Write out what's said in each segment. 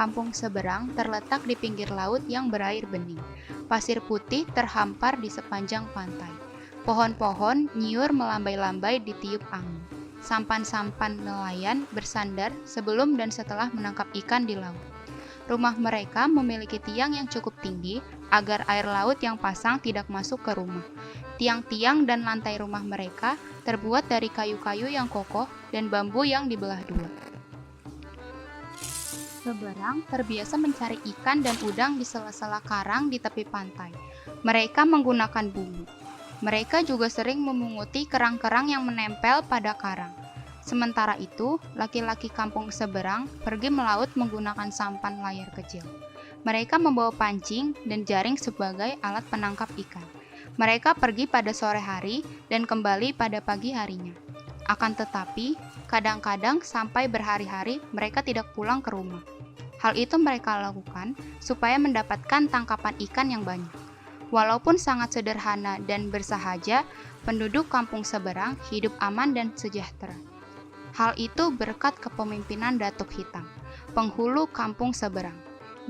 Kampung seberang terletak di pinggir laut yang berair bening. Pasir putih terhampar di sepanjang pantai. Pohon-pohon nyiur melambai-lambai di tiup angin. Sampan-sampan nelayan bersandar sebelum dan setelah menangkap ikan di laut. Rumah mereka memiliki tiang yang cukup tinggi agar air laut yang pasang tidak masuk ke rumah. Tiang-tiang dan lantai rumah mereka terbuat dari kayu-kayu yang kokoh dan bambu yang dibelah dua. Seberang terbiasa mencari ikan dan udang di sela-sela karang di tepi pantai. Mereka menggunakan bumbu. Mereka juga sering memunguti kerang-kerang yang menempel pada karang. Sementara itu, laki-laki kampung seberang pergi melaut menggunakan sampan layar kecil. Mereka membawa pancing dan jaring sebagai alat penangkap ikan. Mereka pergi pada sore hari dan kembali pada pagi harinya. Akan tetapi, kadang-kadang sampai berhari-hari mereka tidak pulang ke rumah. Hal itu mereka lakukan supaya mendapatkan tangkapan ikan yang banyak. Walaupun sangat sederhana dan bersahaja, penduduk kampung seberang hidup aman dan sejahtera. Hal itu berkat kepemimpinan Datuk Hitam, penghulu kampung seberang.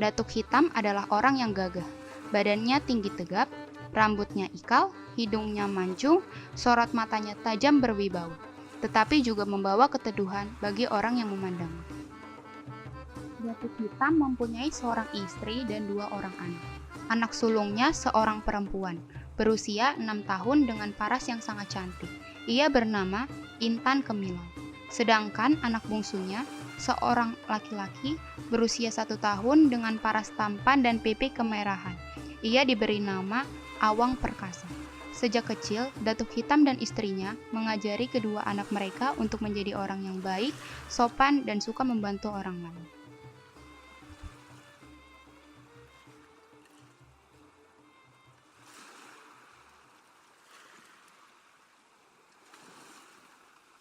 Datuk Hitam adalah orang yang gagah. Badannya tinggi tegap, rambutnya ikal, hidungnya mancung, sorot matanya tajam berwibawa, tetapi juga membawa keteduhan bagi orang yang memandangnya. Datuk Hitam mempunyai seorang istri dan 2 orang anak. Anak sulungnya seorang perempuan, berusia 6 tahun dengan paras yang sangat cantik. Ia bernama Intan Kemilau. Sedangkan anak bungsunya, seorang laki-laki, berusia 1 tahun dengan paras tampan dan pipi kemerahan. Ia diberi nama Awang Perkasa. Sejak kecil, Datuk Hitam dan istrinya mengajari kedua anak mereka untuk menjadi orang yang baik, sopan, dan suka membantu orang lain.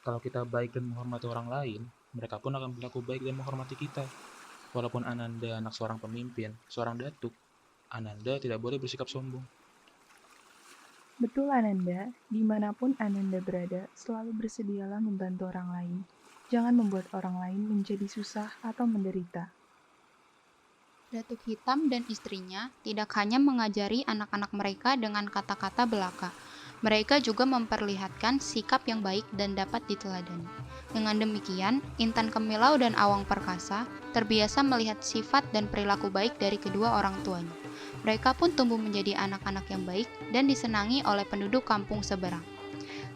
Kalau kita baik dan menghormati orang lain, mereka pun akan berlaku baik dan menghormati kita. Walaupun Ananda anak seorang pemimpin, seorang datuk, Ananda tidak boleh bersikap sombong. Betul Ananda, dimanapun Ananda berada, selalu bersedialah membantu orang lain. Jangan membuat orang lain menjadi susah atau menderita. Datuk Hitam dan istrinya tidak hanya mengajari anak-anak mereka dengan kata-kata belaka, mereka juga memperlihatkan sikap yang baik dan dapat diteladani. Dengan demikian, Intan Kemilau dan Awang Perkasa terbiasa melihat sifat dan perilaku baik dari kedua orang tuanya. Mereka pun tumbuh menjadi anak-anak yang baik dan disenangi oleh penduduk kampung seberang.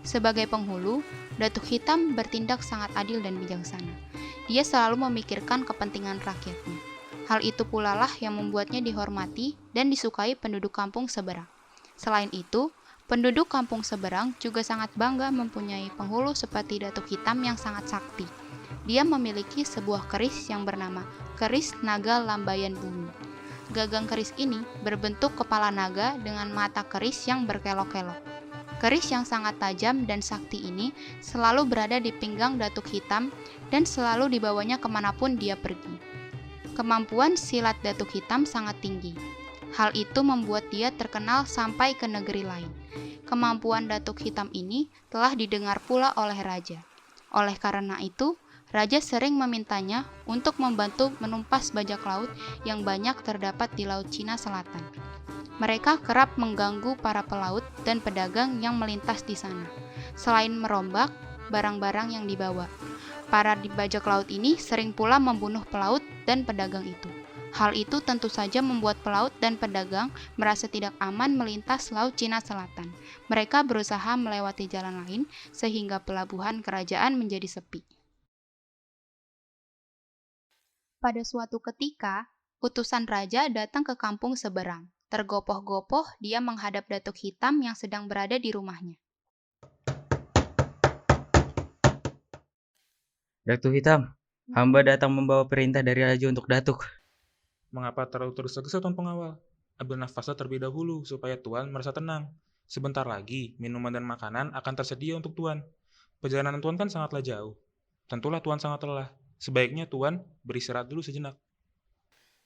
Sebagai penghulu, Datuk Hitam bertindak sangat adil dan bijaksana. Dia selalu memikirkan kepentingan rakyatnya. Hal itu pula lah yang membuatnya dihormati dan disukai penduduk kampung seberang. Selain itu, penduduk kampung seberang juga sangat bangga mempunyai penghulu seperti Datuk Hitam yang sangat sakti. Dia memiliki sebuah keris yang bernama keris naga lambayan bumi. Gagang keris ini berbentuk kepala naga dengan mata keris yang berkelok-kelok. Keris yang sangat tajam dan sakti ini selalu berada di pinggang Datuk Hitam dan selalu dibawanya kemanapun dia pergi. Kemampuan silat Datuk Hitam sangat tinggi. Hal itu membuat dia terkenal sampai ke negeri lain. Kemampuan Datuk Hitam ini telah didengar pula oleh raja. Oleh karena itu, raja sering memintanya untuk membantu menumpas bajak laut yang banyak terdapat di Laut Cina Selatan. Mereka kerap mengganggu para pelaut dan pedagang yang melintas di sana. Selain merombak barang-barang yang dibawa, para bajak laut ini sering pula membunuh pelaut dan pedagang itu. Hal itu tentu saja membuat pelaut dan pedagang merasa tidak aman melintas Laut Cina Selatan. Mereka berusaha melewati jalan lain sehingga pelabuhan kerajaan menjadi sepi. Pada suatu ketika, utusan raja datang ke kampung seberang. Tergopoh-gopoh, dia menghadap Datuk Hitam yang sedang berada di rumahnya. Datuk Hitam, hamba datang membawa perintah dari raja untuk Datuk. Mengapa terlalu tergesa-gesa Tuan Pengawal? Ambil nafasnya terlebih dahulu supaya Tuan merasa tenang. Sebentar lagi, minuman dan makanan akan tersedia untuk Tuan. Perjalanan Tuan kan sangatlah jauh. Tentulah Tuan sangat lelah. Sebaiknya Tuan beristirahat dulu sejenak.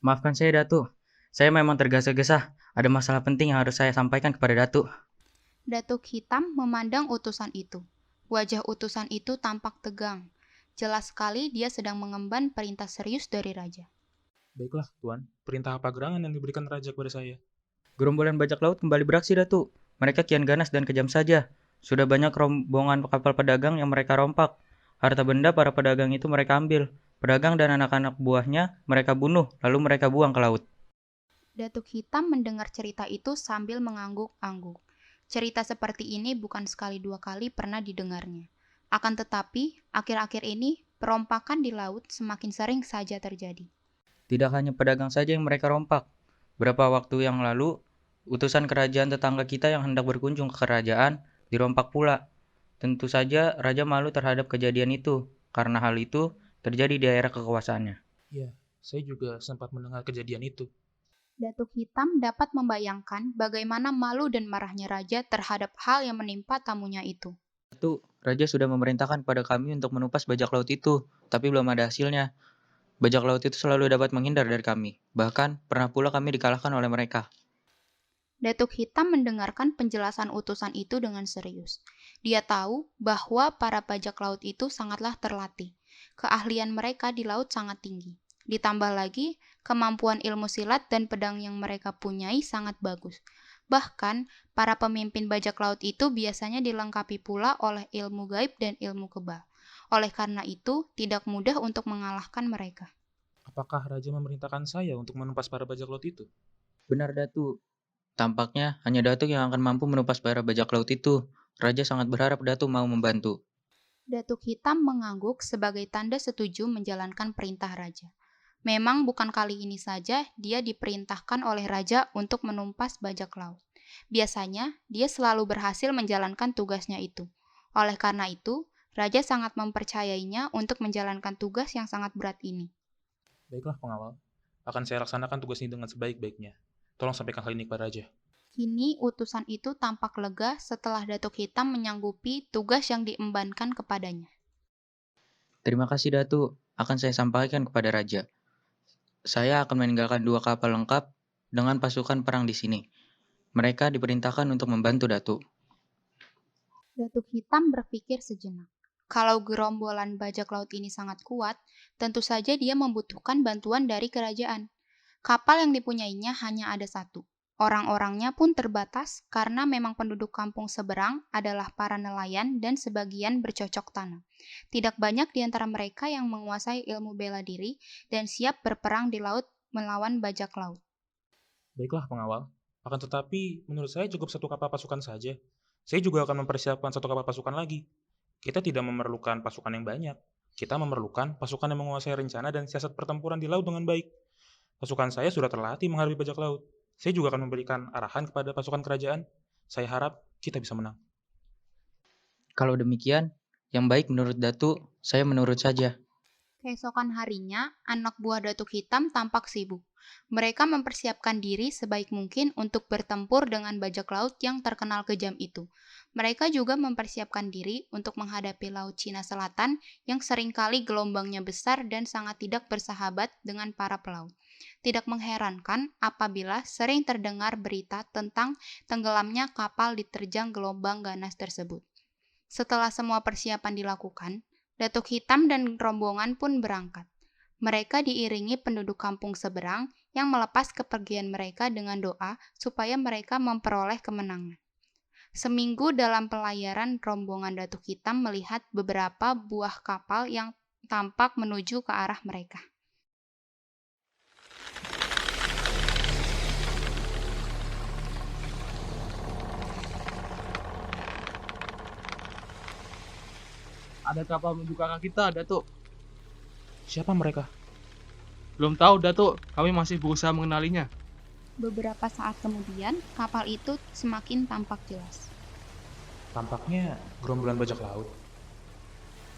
Maafkan saya, Datuk. Saya memang tergesa-gesa. Ada masalah penting yang harus saya sampaikan kepada Datuk. Datuk Hitam memandang utusan itu. Wajah utusan itu tampak tegang. Jelas sekali dia sedang mengemban perintah serius dari raja. Baiklah, Tuan. Perintah apa gerangan yang diberikan Raja kepada saya? Gerombolan bajak laut kembali beraksi, Datu. Mereka kian ganas dan kejam saja. Sudah banyak rombongan kapal pedagang yang mereka rompak. Harta benda para pedagang itu mereka ambil. Pedagang dan anak-anak buahnya mereka bunuh, lalu mereka buang ke laut. Datuk Hitam mendengar cerita itu sambil mengangguk-angguk. Cerita seperti ini bukan sekali dua kali pernah didengarnya. Akan tetapi, akhir-akhir ini, perompakan di laut semakin sering saja terjadi. Tidak hanya pedagang saja yang mereka rompak. Beberapa waktu yang lalu, utusan kerajaan tetangga kita yang hendak berkunjung ke kerajaan dirompak pula. Tentu saja Raja malu terhadap kejadian itu, karena hal itu terjadi di daerah kekuasaannya. Ya, saya juga sempat mendengar kejadian itu. Datuk Hitam dapat membayangkan bagaimana malu dan marahnya Raja terhadap hal yang menimpa tamunya itu. Satu, Raja sudah memerintahkan pada kami untuk menumpas bajak laut itu, tapi belum ada hasilnya. Bajak laut itu selalu dapat menghindar dari kami. Bahkan, pernah pula kami dikalahkan oleh mereka. Datuk Hitam mendengarkan penjelasan utusan itu dengan serius. Dia tahu bahwa para bajak laut itu sangatlah terlatih. Keahlian mereka di laut sangat tinggi. Ditambah lagi, kemampuan ilmu silat dan pedang yang mereka punyai sangat bagus. Bahkan, para pemimpin bajak laut itu biasanya dilengkapi pula oleh ilmu gaib dan ilmu kebal. Oleh karena itu, tidak mudah untuk mengalahkan mereka. Apakah Raja memerintahkan saya untuk menumpas para bajak laut itu? Benar, Datu. Tampaknya hanya Datuk yang akan mampu menumpas para bajak laut itu. Raja sangat berharap Datuk mau membantu. Datuk Hitam mengangguk sebagai tanda setuju menjalankan perintah Raja. Memang bukan kali ini saja dia diperintahkan oleh Raja untuk menumpas bajak laut. Biasanya, dia selalu berhasil menjalankan tugasnya itu. Oleh karena itu, Raja sangat mempercayainya untuk menjalankan tugas yang sangat berat ini. Baiklah, pengawal. Akan saya laksanakan tugas ini dengan sebaik-baiknya. Tolong sampaikan hal ini kepada Raja. Kini utusan itu tampak lega setelah Datuk Hitam menyanggupi tugas yang diembankan kepadanya. Terima kasih, Datu. Akan saya sampaikan kepada Raja. Saya akan meninggalkan 2 kapal lengkap dengan pasukan perang di sini. Mereka diperintahkan untuk membantu Datuk. Datuk Hitam berpikir sejenak. Kalau gerombolan bajak laut ini sangat kuat, tentu saja dia membutuhkan bantuan dari kerajaan. Kapal yang dipunyainya hanya ada satu. Orang-orangnya pun terbatas karena memang penduduk kampung seberang adalah para nelayan dan sebagian bercocok tanam. Tidak banyak di antara mereka yang menguasai ilmu bela diri dan siap berperang di laut melawan bajak laut. Baiklah, pengawal. Akan tetapi, menurut saya cukup 1 kapal pasukan saja. Saya juga akan mempersiapkan 1 kapal pasukan lagi. Kita tidak memerlukan pasukan yang banyak. Kita memerlukan pasukan yang menguasai rencana dan siasat pertempuran di laut dengan baik. Pasukan saya sudah terlatih menghadapi bajak laut. Saya juga akan memberikan arahan kepada pasukan kerajaan. Saya harap kita bisa menang. Kalau demikian, yang baik menurut Datuk, saya menurut saja. Keesokan harinya, anak buah Datuk Hitam tampak sibuk. Mereka mempersiapkan diri sebaik mungkin untuk bertempur dengan bajak laut yang terkenal kejam itu. Mereka juga mempersiapkan diri untuk menghadapi Laut Cina Selatan yang seringkali gelombangnya besar dan sangat tidak bersahabat dengan para pelaut. Tidak mengherankan apabila sering terdengar berita tentang tenggelamnya kapal diterjang gelombang ganas tersebut. Setelah semua persiapan dilakukan, Datuk Hitam dan rombongan pun berangkat. Mereka diiringi penduduk kampung seberang yang melepas kepergian mereka dengan doa supaya mereka memperoleh kemenangan. Seminggu dalam pelayaran, rombongan Datuk Hitam melihat beberapa buah kapal yang tampak menuju ke arah mereka. Ada kapal menuju ke arah kita, Datuk. Siapa mereka? Belum tahu, Datuk. Kami masih berusaha mengenalinya. Beberapa saat kemudian, kapal itu semakin tampak jelas. Tampaknya gerombolan bajak laut.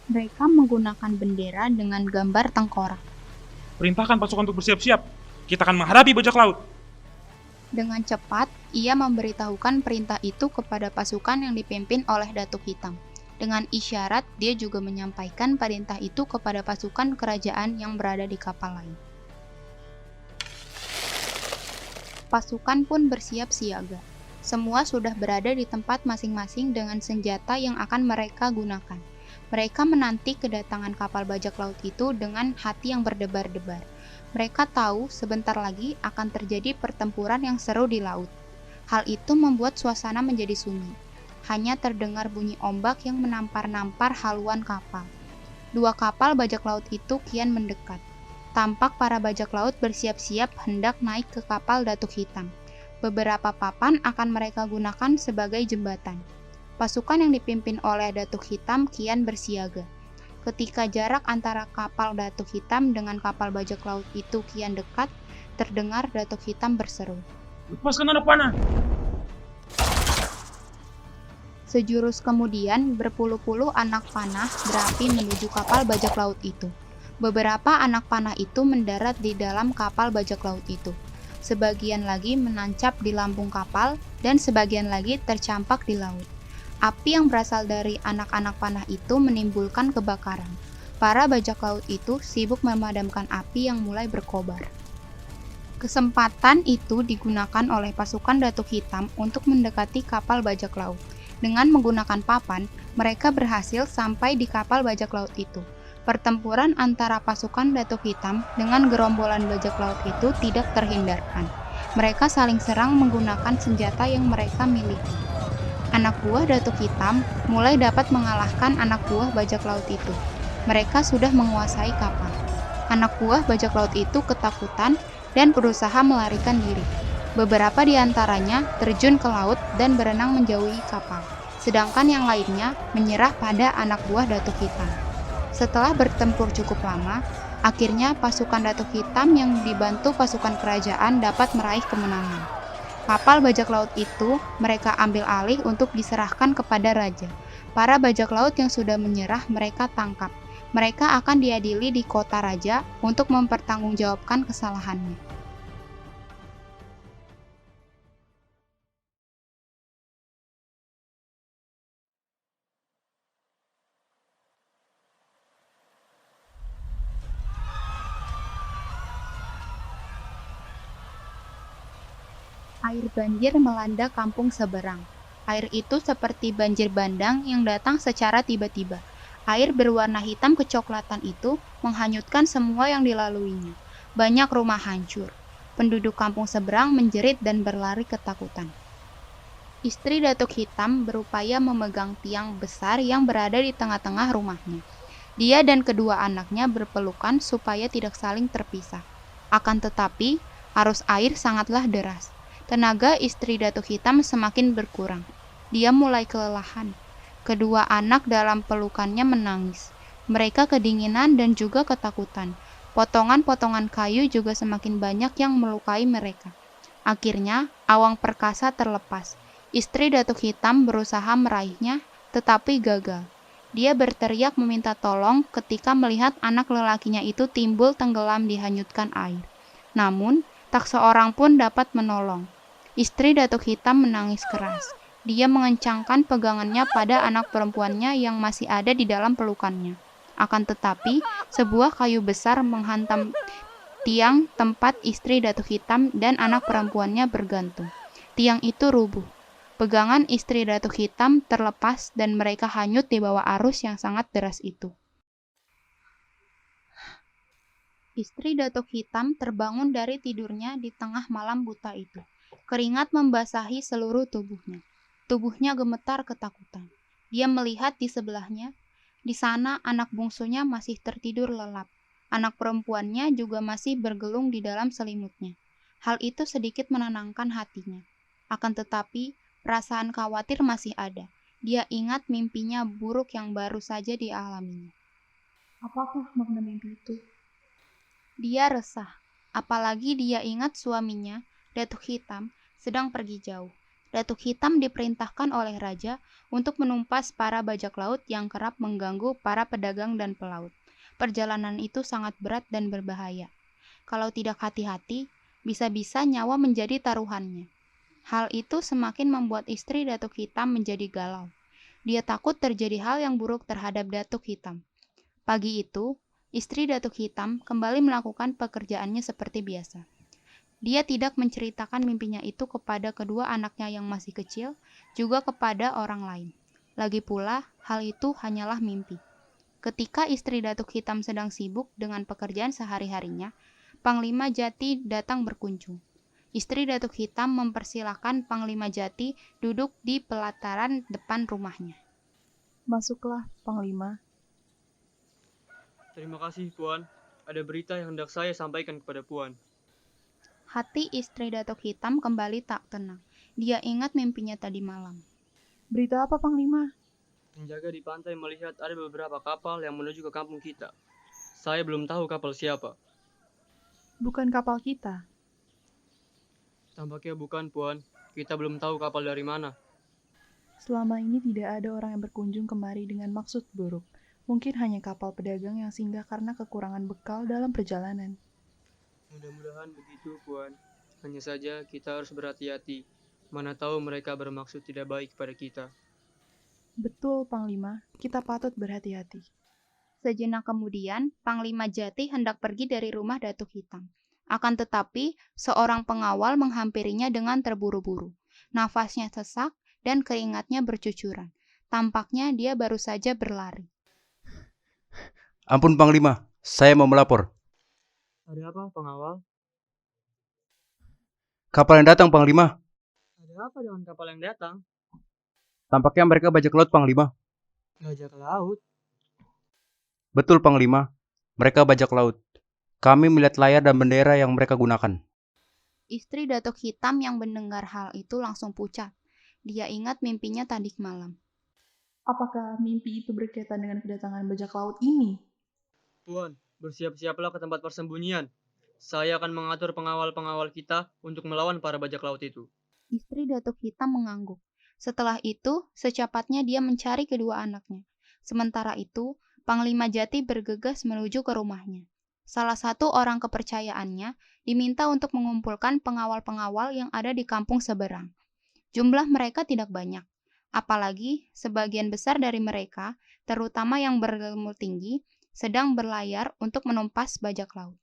Mereka menggunakan bendera dengan gambar tengkorak. Perintahkan pasukan untuk bersiap-siap. Kita akan menghadapi bajak laut. Dengan cepat, ia memberitahukan perintah itu kepada pasukan yang dipimpin oleh Datuk Hitam. Dengan isyarat, dia juga menyampaikan perintah itu kepada pasukan kerajaan yang berada di kapal lain. Pasukan pun bersiap siaga. Semua sudah berada di tempat masing-masing dengan senjata yang akan mereka gunakan. Mereka menanti kedatangan kapal bajak laut itu dengan hati yang berdebar-debar. Mereka tahu sebentar lagi akan terjadi pertempuran yang seru di laut. Hal itu membuat suasana menjadi sunyi. Hanya terdengar bunyi ombak yang menampar-nampar haluan kapal. Dua kapal bajak laut itu kian mendekat. Tampak para bajak laut bersiap-siap hendak naik ke kapal Datuk Hitam. Beberapa papan akan mereka gunakan sebagai jembatan. Pasukan yang dipimpin oleh Datuk Hitam kian bersiaga. Ketika jarak antara kapal Datuk Hitam dengan kapal bajak laut itu kian dekat, terdengar Datuk Hitam berseru. Lepaskan anak panah! Sejurus kemudian, berpuluh-puluh anak panah berapi menuju kapal bajak laut itu. Beberapa anak panah itu mendarat di dalam kapal bajak laut itu. Sebagian lagi menancap di lambung kapal, dan sebagian lagi tercampak di laut. Api yang berasal dari anak-anak panah itu menimbulkan kebakaran. Para bajak laut itu sibuk memadamkan api yang mulai berkobar. Kesempatan itu digunakan oleh pasukan Datuk Hitam untuk mendekati kapal bajak laut. Dengan menggunakan papan, mereka berhasil sampai di kapal bajak laut itu. Pertempuran antara pasukan Datuk Hitam dengan gerombolan bajak laut itu tidak terhindarkan. Mereka saling serang menggunakan senjata yang mereka miliki. Anak buah Datuk Hitam mulai dapat mengalahkan anak buah bajak laut itu. Mereka sudah menguasai kapal. Anak buah bajak laut itu ketakutan dan berusaha melarikan diri. Beberapa di antaranya terjun ke laut dan berenang menjauhi kapal, sedangkan yang lainnya menyerah pada anak buah Datuk Hitam. Setelah bertempur cukup lama, akhirnya pasukan Datuk Hitam yang dibantu pasukan kerajaan dapat meraih kemenangan. Kapal bajak laut itu mereka ambil alih untuk diserahkan kepada raja. Para bajak laut yang sudah menyerah mereka tangkap. Mereka akan diadili di kota raja untuk mempertanggungjawabkan kesalahannya. Air banjir melanda kampung seberang. Air itu seperti banjir bandang yang datang secara tiba-tiba. Air berwarna hitam kecoklatan itu menghanyutkan semua yang dilaluinya. Banyak rumah hancur. Penduduk kampung seberang menjerit dan berlari ketakutan. Istri Datuk Hitam berupaya memegang tiang besar yang berada di tengah-tengah rumahnya. Dia dan kedua anaknya berpelukan supaya tidak saling terpisah. Akan tetapi, arus air sangatlah deras. Tenaga istri Datuk Hitam semakin berkurang. Dia mulai kelelahan. Kedua anak dalam pelukannya menangis. Mereka kedinginan dan juga ketakutan. Potongan-potongan kayu juga semakin banyak yang melukai mereka. Akhirnya, awang perkasa terlepas. Istri Datuk Hitam berusaha meraihnya, tetapi gagal. Dia berteriak meminta tolong ketika melihat anak lelakinya itu timbul tenggelam dihanyutkan air. Namun, tak seorang pun dapat menolong. Istri Datuk Hitam menangis keras. Dia mengencangkan pegangannya pada anak perempuannya yang masih ada di dalam pelukannya. Akan tetapi, sebuah kayu besar menghantam tiang tempat istri Datuk Hitam dan anak perempuannya bergantung. Tiang itu rubuh. Pegangan istri Datuk Hitam terlepas dan mereka hanyut di bawah arus yang sangat deras itu. Istri Datuk Hitam terbangun dari tidurnya di tengah malam buta itu. Keringat membasahi seluruh tubuhnya. Tubuhnya gemetar ketakutan. Dia melihat di sebelahnya. Di sana anak bungsunya masih tertidur lelap. Anak perempuannya juga masih bergelung di dalam selimutnya. Hal itu sedikit menenangkan hatinya. Akan tetapi, perasaan khawatir masih ada. Dia ingat mimpinya buruk yang baru saja dialaminya. Apakah makna mimpi itu? Dia resah. Apalagi dia ingat suaminya, Datuk Hitam, sedang pergi jauh. Datuk Hitam diperintahkan oleh raja untuk menumpas para bajak laut yang kerap mengganggu para pedagang dan pelaut. Perjalanan itu sangat berat dan berbahaya. Kalau tidak hati-hati, bisa-bisa nyawa menjadi taruhannya. Hal itu semakin membuat istri Datuk Hitam menjadi galau. Dia takut terjadi hal yang buruk terhadap Datuk Hitam. Pagi itu, istri Datuk Hitam kembali melakukan pekerjaannya seperti biasa. Dia tidak menceritakan mimpinya itu kepada kedua anaknya yang masih kecil, juga kepada orang lain. Lagi pula, hal itu hanyalah mimpi. Ketika istri Datuk Hitam sedang sibuk dengan pekerjaan sehari-harinya, Panglima Jati datang berkunjung. Istri Datuk Hitam mempersilahkan Panglima Jati duduk di pelataran depan rumahnya. Masuklah, Panglima. Terima kasih, Puan. Ada berita yang hendak saya sampaikan kepada Puan. Hati istri Datuk Hitam kembali tak tenang. Dia ingat mimpinya tadi malam. Berita apa, Panglima? Penjaga di pantai melihat ada beberapa kapal yang menuju ke kampung kita. Saya belum tahu kapal siapa. Bukan kapal kita. Tampaknya bukan, Puan. Kita belum tahu kapal dari mana. Selama ini tidak ada orang yang berkunjung kemari dengan maksud buruk. Mungkin hanya kapal pedagang yang singgah karena kekurangan bekal dalam perjalanan. Mudah-mudahan begitu, Puan. Hanya saja kita harus berhati-hati. Mana tahu mereka bermaksud tidak baik pada kita. Betul, Panglima. Kita patut berhati-hati. Sejenak kemudian, Panglima Jati hendak pergi dari rumah Datuk Hitam. Akan tetapi, seorang pengawal menghampirinya dengan terburu-buru. Nafasnya sesak dan keringatnya bercucuran. Tampaknya dia baru saja berlari. Ampun Panglima, saya mau melapor. Ada apa, pengawal? Kapal yang datang Panglima. Ada apa dengan kapal yang datang? Tampaknya mereka bajak laut Panglima. Bajak laut. Betul Panglima, mereka bajak laut. Kami melihat layar dan bendera yang mereka gunakan. Istri Datuk Hitam yang mendengar hal itu langsung pucat. Dia ingat mimpinya tadi malam. Apakah mimpi itu berkaitan dengan kedatangan bajak laut ini? Puan, bersiap-siaplah ke tempat persembunyian. Saya akan mengatur pengawal-pengawal kita untuk melawan para bajak laut itu. Istri Datuk Hitam mengangguk. Setelah itu, secepatnya dia mencari kedua anaknya. Sementara itu, Panglima Jati bergegas menuju ke rumahnya. Salah satu orang kepercayaannya diminta untuk mengumpulkan pengawal-pengawal yang ada di kampung seberang. Jumlah mereka tidak banyak. Apalagi sebagian besar dari mereka, terutama yang berilmu tinggi, sedang berlayar untuk menumpas bajak laut.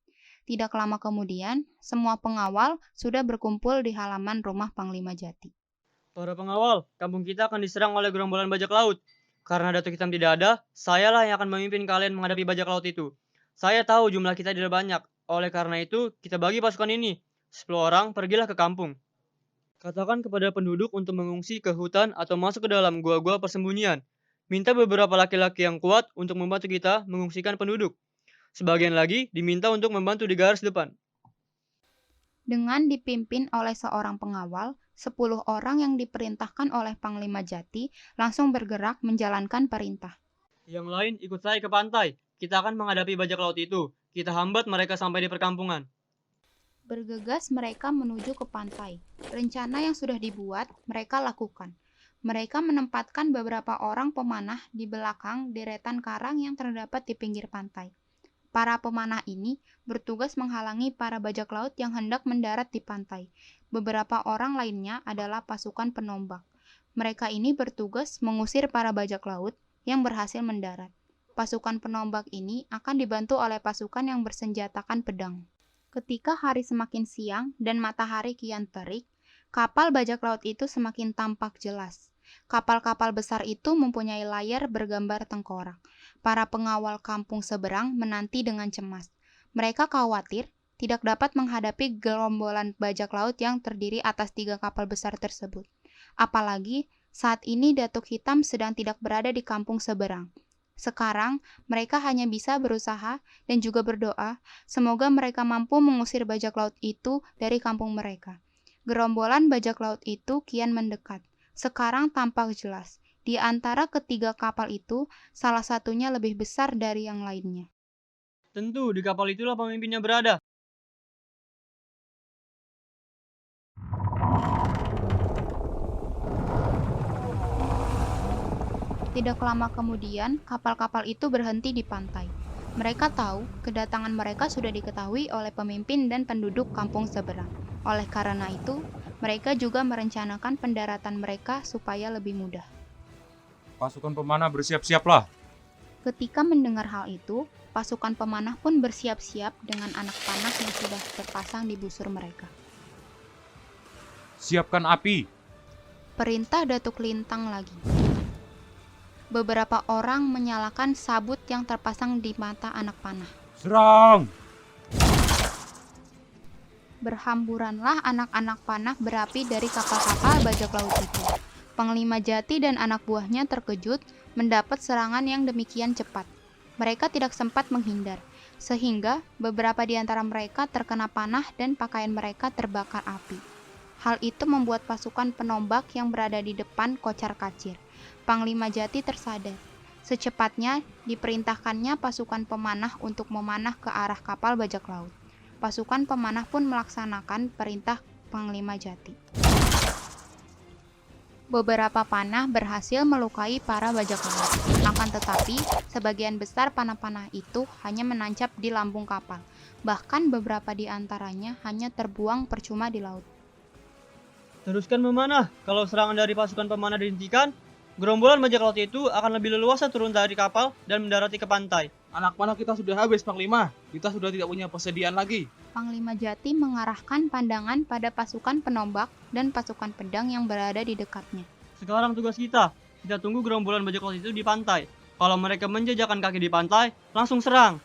Tidak lama kemudian, semua pengawal sudah berkumpul di halaman rumah Panglima Jati. Para pengawal, kampung kita akan diserang oleh gerombolan bajak laut. Karena Datuk Hitam tidak ada, sayalah yang akan memimpin kalian menghadapi bajak laut itu. Saya tahu jumlah kita tidak banyak. Oleh karena itu, kita bagi pasukan ini. 10 orang pergilah ke kampung. Katakan kepada penduduk untuk mengungsi ke hutan atau masuk ke dalam gua-gua persembunyian. Minta beberapa laki-laki yang kuat untuk membantu kita mengungsikan penduduk. Sebagian lagi diminta untuk membantu di garis depan. Dengan dipimpin oleh seorang pengawal, 10 orang yang diperintahkan oleh Panglima Jati langsung bergerak menjalankan perintah. Yang lain ikut saya ke pantai. Kita akan menghadapi bajak laut itu. Kita hambat mereka sampai di perkampungan. Bergegas mereka menuju ke pantai. Rencana yang sudah dibuat, mereka lakukan. Mereka menempatkan beberapa orang pemanah di belakang deretan karang yang terdapat di pinggir pantai. Para pemanah ini bertugas menghalangi para bajak laut yang hendak mendarat di pantai. Beberapa orang lainnya adalah pasukan penombak. Mereka ini bertugas mengusir para bajak laut yang berhasil mendarat. Pasukan penombak ini akan dibantu oleh pasukan yang bersenjatakan pedang. Ketika hari semakin siang dan matahari kian terik, kapal bajak laut itu semakin tampak jelas. Kapal-kapal besar itu mempunyai layar bergambar tengkorak. Para pengawal kampung seberang menanti dengan cemas. Mereka khawatir tidak dapat menghadapi gerombolan bajak laut yang terdiri atas 3 kapal besar tersebut. Apalagi saat ini Datuk Hitam sedang tidak berada di kampung seberang. Sekarang mereka hanya bisa berusaha dan juga berdoa semoga mereka mampu mengusir bajak laut itu dari kampung mereka. Gerombolan bajak laut itu kian mendekat. Sekarang tampak jelas, di antara ketiga kapal itu, salah satunya lebih besar dari yang lainnya. Tentu di kapal itulah pemimpinnya berada. Tidak lama kemudian, kapal-kapal itu berhenti di pantai. Mereka tahu kedatangan mereka sudah diketahui oleh pemimpin dan penduduk kampung seberang. Oleh karena itu, mereka juga merencanakan pendaratan mereka supaya lebih mudah. Pasukan pemanah bersiap-siaplah. Ketika mendengar hal itu, pasukan pemanah pun bersiap-siap dengan anak panah yang sudah terpasang di busur mereka. Siapkan api. Perintah Datuk Lintang lagi. Beberapa orang menyalakan sabut yang terpasang di mata anak panah. Serang! Berhamburanlah anak-anak panah berapi dari kapal-kapal bajak laut itu. Panglima Jati dan anak buahnya terkejut mendapat serangan yang demikian cepat. Mereka tidak sempat menghindar, sehingga beberapa di antara mereka terkena panah dan pakaian mereka terbakar api. Hal itu membuat pasukan penombak yang berada di depan kocar-kacir. Panglima Jati tersadar. Secepatnya diperintahkannya pasukan pemanah untuk memanah ke arah kapal bajak laut. Pasukan pemanah pun melaksanakan perintah Panglima Jati. Beberapa panah berhasil melukai para bajak laut. Akan tetapi, sebagian besar panah-panah itu hanya menancap di lambung kapal. Bahkan beberapa di antaranya hanya terbuang percuma di laut. Teruskan memanah. Kalau serangan dari pasukan pemanah dihentikan, gerombolan bajak laut itu akan lebih leluasa turun dari kapal dan mendarati ke pantai. Anak panah kita sudah habis, Panglima. Kita sudah tidak punya persediaan lagi. Panglima Jati mengarahkan pandangan pada pasukan penombak dan pasukan pedang yang berada di dekatnya. Sekarang tugas kita tunggu gerombolan bajak laut itu di pantai. Kalau mereka menjajakan kaki di pantai, langsung serang.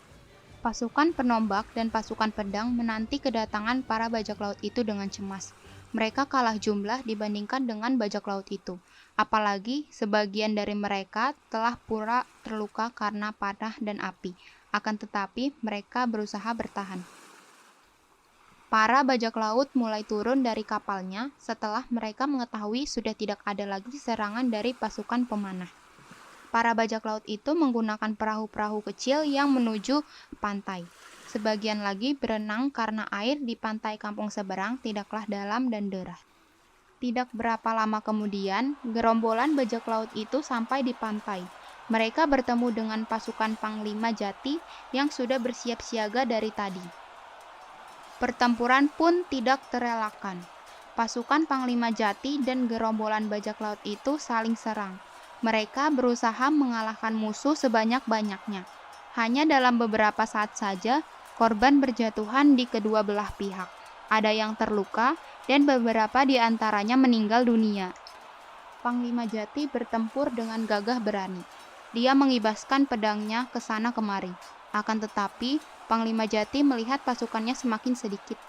Pasukan penombak dan pasukan pedang menanti kedatangan para bajak laut itu dengan cemas. Mereka kalah jumlah dibandingkan dengan bajak laut itu. Apalagi sebagian dari mereka telah pura terluka karena panah dan api. Akan tetapi mereka berusaha bertahan. Para bajak laut mulai turun dari kapalnya setelah mereka mengetahui sudah tidak ada lagi serangan dari pasukan pemanah. Para bajak laut itu menggunakan perahu-perahu kecil yang menuju pantai. Sebagian lagi berenang karena air di pantai kampung seberang tidaklah dalam dan deras. Tidak berapa lama kemudian, gerombolan bajak laut itu sampai di pantai. Mereka bertemu dengan pasukan Panglima Jati yang sudah bersiap siaga dari tadi. Pertempuran pun tidak terelakkan. Pasukan Panglima Jati dan gerombolan bajak laut itu saling serang. Mereka berusaha mengalahkan musuh sebanyak-banyaknya. Hanya dalam beberapa saat saja, korban berjatuhan di kedua belah pihak. Ada yang terluka, dan beberapa di antaranya meninggal dunia. Panglima Jati bertempur dengan gagah berani. Dia mengibaskan pedangnya ke sana kemari. Akan tetapi, Panglima Jati melihat pasukannya semakin sedikit.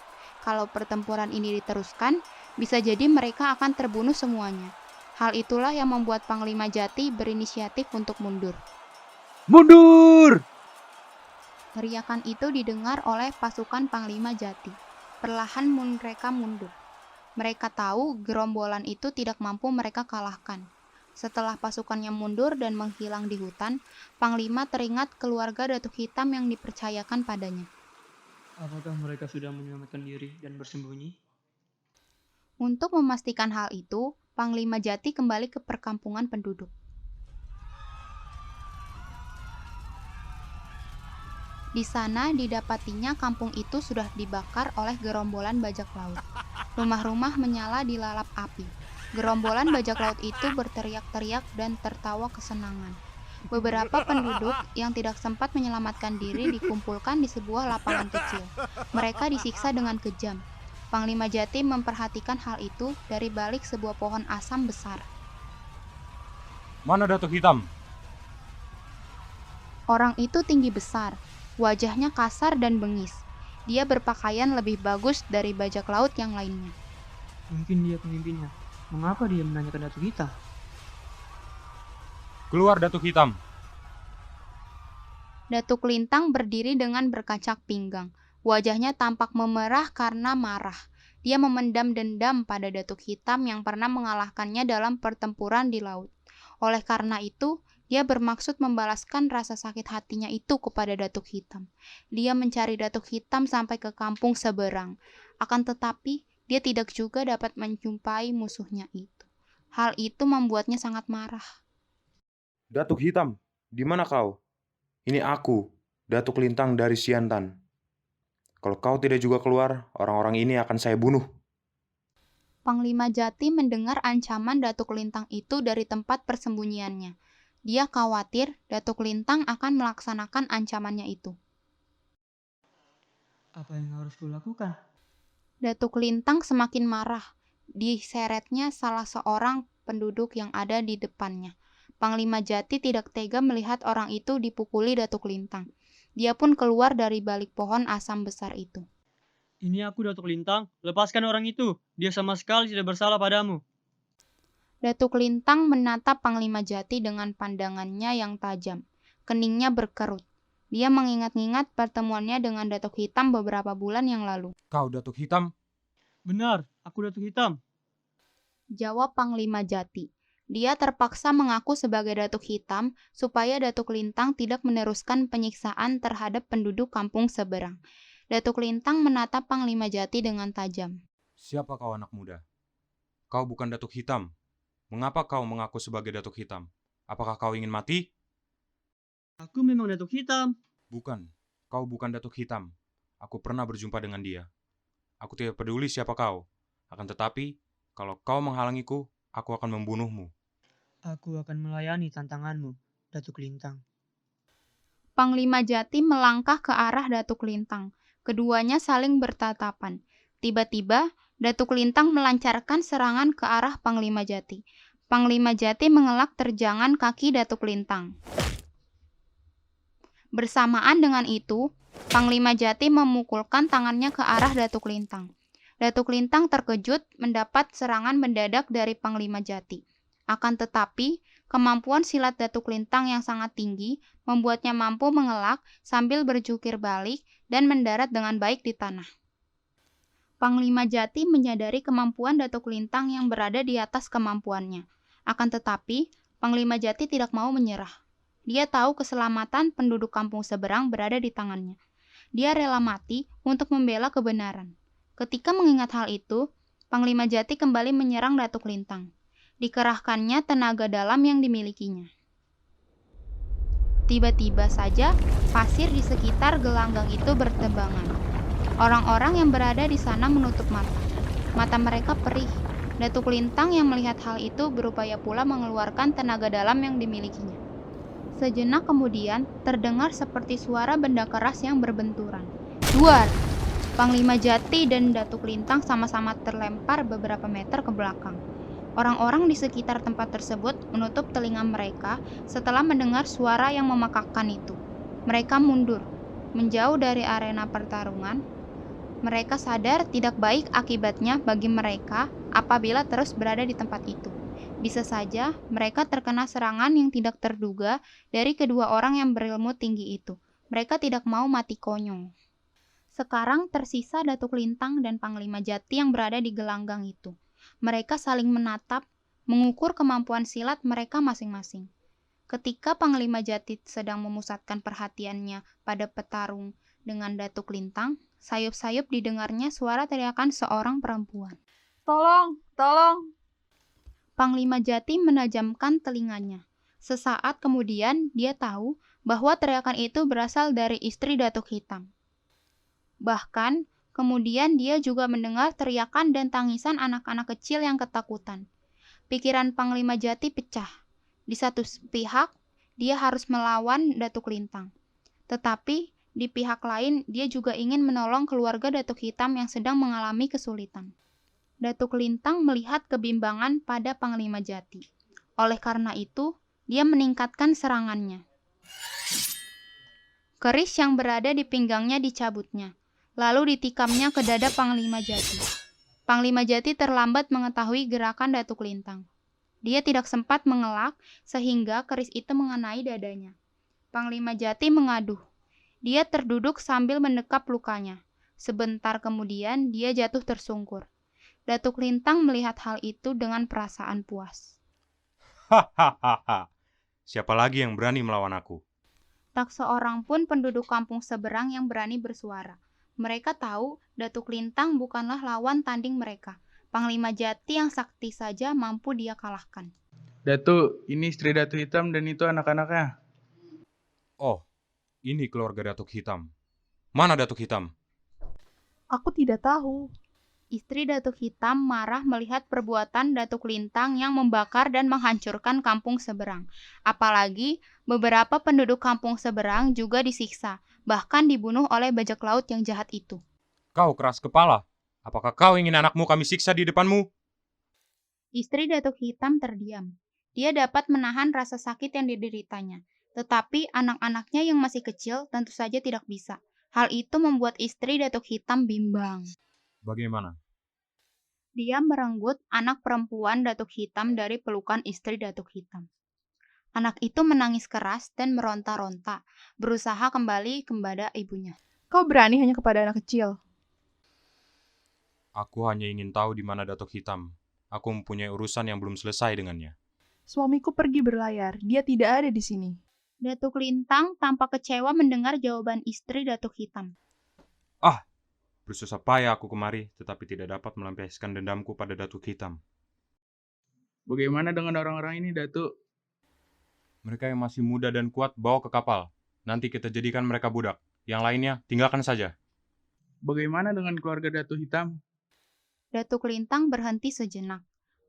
Kalau pertempuran ini diteruskan, bisa jadi mereka akan terbunuh semuanya. Hal itulah yang membuat Panglima Jati berinisiatif untuk mundur. Mundur! Teriakan itu didengar oleh pasukan Panglima Jati. Perlahan mereka mundur. Mereka tahu gerombolan itu tidak mampu mereka kalahkan. Setelah pasukannya mundur dan menghilang di hutan, Panglima teringat keluarga Datuk Hitam yang dipercayakan padanya. Apakah mereka sudah menyelamatkan diri dan bersembunyi? Untuk memastikan hal itu, Panglima Jati kembali ke perkampungan penduduk. Di sana didapatinya kampung itu sudah dibakar oleh gerombolan bajak laut. Rumah-rumah menyala dilalap api. Gerombolan bajak laut itu berteriak-teriak dan tertawa kesenangan. Beberapa penduduk yang tidak sempat menyelamatkan diri dikumpulkan di sebuah lapangan kecil. Mereka disiksa dengan kejam. Panglima Jati memperhatikan hal itu dari balik sebuah pohon asam besar. Mana Datuk Hitam? Orang itu tinggi besar, wajahnya kasar dan bengis. Dia berpakaian lebih bagus dari bajak laut yang lainnya. Mungkin dia pemimpinnya. Mengapa dia menanyakan Datuk kita? Keluar Datuk Hitam. Datuk Lintang berdiri dengan berkacak pinggang. Wajahnya tampak memerah karena marah. Dia memendam dendam pada Datuk Hitam yang pernah mengalahkannya dalam pertempuran di laut. Oleh karena itu, dia bermaksud membalaskan rasa sakit hatinya itu kepada Datuk Hitam. Dia mencari Datuk Hitam sampai ke kampung seberang. Akan tetapi, dia tidak juga dapat menjumpai musuhnya itu. Hal itu membuatnya sangat marah. Datuk Hitam, di mana kau? Ini aku, Datuk Lintang dari Siantan. Kalau kau tidak juga keluar, orang-orang ini akan saya bunuh. Panglima Jati mendengar ancaman Datuk Lintang itu dari tempat persembunyiannya. Dia khawatir Datuk Lintang akan melaksanakan ancamannya itu. Apa yang harus kulakukan? Datuk Lintang semakin marah. Diseretnya salah seorang penduduk yang ada di depannya. Panglima Jati tidak tega melihat orang itu dipukuli Datuk Lintang. Dia pun keluar dari balik pohon asam besar itu. Ini aku Datuk Lintang, lepaskan orang itu. Dia sama sekali tidak bersalah padamu. Datuk Lintang menatap Panglima Jati dengan pandangannya yang tajam. Keningnya berkerut. Dia mengingat-ingat pertemuannya dengan Datuk Hitam beberapa bulan yang lalu. Kau Datuk Hitam? Benar, aku Datuk Hitam. Jawab Panglima Jati. Dia terpaksa mengaku sebagai Datuk Hitam supaya Datuk Lintang tidak meneruskan penyiksaan terhadap penduduk kampung seberang. Datuk Lintang menatap Panglima Jati dengan tajam. Siapa kau anak muda? Kau bukan Datuk Hitam. Mengapa kau mengaku sebagai Datuk Hitam? Apakah kau ingin mati? Aku memang Datuk Hitam. Bukan. Kau bukan Datuk Hitam. Aku pernah berjumpa dengan dia. Aku tidak peduli siapa kau. Akan tetapi, kalau kau menghalangiku, aku akan membunuhmu. Aku akan melayani tantanganmu, Datuk Lintang. Panglima Jati melangkah ke arah Datuk Lintang. Keduanya saling bertatapan. Tiba-tiba, Datuk Lintang melancarkan serangan ke arah Panglima Jati. Panglima Jati mengelak terjangan kaki Datuk Lintang. Bersamaan dengan itu, Panglima Jati memukulkan tangannya ke arah Datuk Lintang. Datuk Lintang terkejut mendapat serangan mendadak dari Panglima Jati. Akan tetapi, kemampuan silat Datuk Lintang yang sangat tinggi membuatnya mampu mengelak sambil berjungkir balik dan mendarat dengan baik di tanah. Panglima Jati menyadari kemampuan Datuk Lintang yang berada di atas kemampuannya. Akan tetapi, Panglima Jati tidak mau menyerah. Dia tahu keselamatan penduduk kampung seberang berada di tangannya. Dia rela mati untuk membela kebenaran. Ketika mengingat hal itu, Panglima Jati kembali menyerang Datuk Lintang. Dikerahkannya tenaga dalam yang dimilikinya. Tiba-tiba saja, pasir di sekitar gelanggang itu bertebangan. Orang-orang yang berada di sana menutup mata. Mata mereka perih. Datuk Lintang yang melihat hal itu berupaya pula mengeluarkan tenaga dalam yang dimilikinya. Sejenak kemudian, terdengar seperti suara benda keras yang berbenturan. Duar! Panglima Jati dan Datuk Lintang sama-sama terlempar beberapa meter ke belakang. Orang-orang di sekitar tempat tersebut menutup telinga mereka setelah mendengar suara yang memakakkan itu. Mereka mundur, menjauh dari arena pertarungan. Mereka sadar tidak baik akibatnya bagi mereka apabila terus berada di tempat itu. Bisa saja mereka terkena serangan yang tidak terduga dari kedua orang yang berilmu tinggi itu. Mereka tidak mau mati konyol. Sekarang tersisa Datuk Lintang dan Panglima Jati yang berada di gelanggang itu. Mereka saling menatap, mengukur kemampuan silat mereka masing-masing. Ketika Panglima Jati sedang memusatkan perhatiannya pada petarung dengan Datuk Lintang, sayup-sayup didengarnya suara teriakan seorang perempuan. Tolong! Tolong! Panglima Jati menajamkan telinganya. Sesaat kemudian dia tahu bahwa teriakan itu berasal dari istri Datuk Hitam. Bahkan, kemudian dia juga mendengar teriakan dan tangisan anak-anak kecil yang ketakutan. Pikiran Panglima Jati pecah. Di satu pihak, dia harus melawan Datuk Lintang. Tetapi, di pihak lain, dia juga ingin menolong keluarga Datuk Hitam yang sedang mengalami kesulitan. Datuk Lintang melihat kebimbangan pada Panglima Jati. Oleh karena itu, dia meningkatkan serangannya. Keris yang berada di pinggangnya dicabutnya, lalu ditikamnya ke dada Panglima Jati. Panglima Jati terlambat mengetahui gerakan Datuk Lintang. Dia tidak sempat mengelak sehingga keris itu mengenai dadanya. Panglima Jati mengaduh. Dia terduduk sambil mendekap lukanya. Sebentar kemudian dia jatuh tersungkur. Datuk Lintang melihat hal itu dengan perasaan puas. Hahaha. Siapa lagi yang berani melawan aku? Tak seorang pun penduduk kampung seberang yang berani bersuara. Mereka tahu Datuk Lintang bukanlah lawan tanding mereka. Panglima Jati yang sakti saja mampu dia kalahkan. Datuk, ini istri Datuk Hitam dan itu anak-anaknya. Oh, ini keluarga Datuk Hitam. Mana Datuk Hitam? Aku tidak tahu. Istri Datuk Hitam marah melihat perbuatan Datuk Lintang yang membakar dan menghancurkan kampung seberang. Apalagi beberapa penduduk kampung seberang juga disiksa, bahkan dibunuh oleh bajak laut yang jahat itu. Kau keras kepala. Apakah kau ingin anakmu kami siksa di depanmu? Istri Datuk Hitam terdiam. Dia dapat menahan rasa sakit yang dideritanya. Tetapi anak-anaknya yang masih kecil tentu saja tidak bisa. Hal itu membuat istri Datuk Hitam bimbang. Bagaimana? Dia merenggut anak perempuan Datuk Hitam dari pelukan istri Datuk Hitam. Anak itu menangis keras dan meronta-ronta, berusaha kembali kepada ibunya. Kau berani hanya kepada anak kecil. Aku hanya ingin tahu di mana Datuk Hitam. Aku mempunyai urusan yang belum selesai dengannya. Suamiku pergi berlayar, dia tidak ada di sini. Datuk Lintang tampak kecewa mendengar jawaban istri Datuk Hitam. Bersusah payah aku kemari, tetapi tidak dapat melampiaskan dendamku pada Datuk Hitam. Bagaimana dengan orang-orang ini, Datuk? Mereka yang masih muda dan kuat bawa ke kapal. Nanti kita jadikan mereka budak. Yang lainnya tinggalkan saja. Bagaimana dengan keluarga Datuk Hitam? Datuk Lintang berhenti sejenak.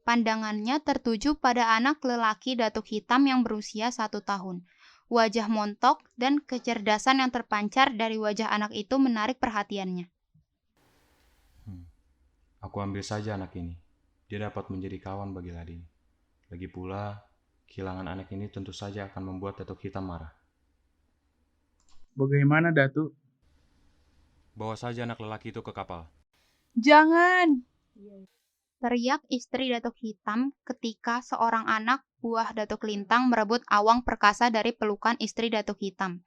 Pandangannya tertuju pada anak lelaki Datuk Hitam yang berusia 1 tahun. Wajah montok dan kecerdasan yang terpancar dari wajah anak itu menarik perhatiannya. Aku ambil saja anak ini. Dia dapat menjadi kawan bagi Ladin. Lagi pula, kehilangan anak ini tentu saja akan membuat Datuk Hitam marah. Bagaimana, Datuk? Bawa saja anak lelaki itu ke kapal. Jangan! Teriak istri Datuk Hitam ketika seorang anak buah Datuk Lintang merebut awang perkasa dari pelukan istri Datuk Hitam.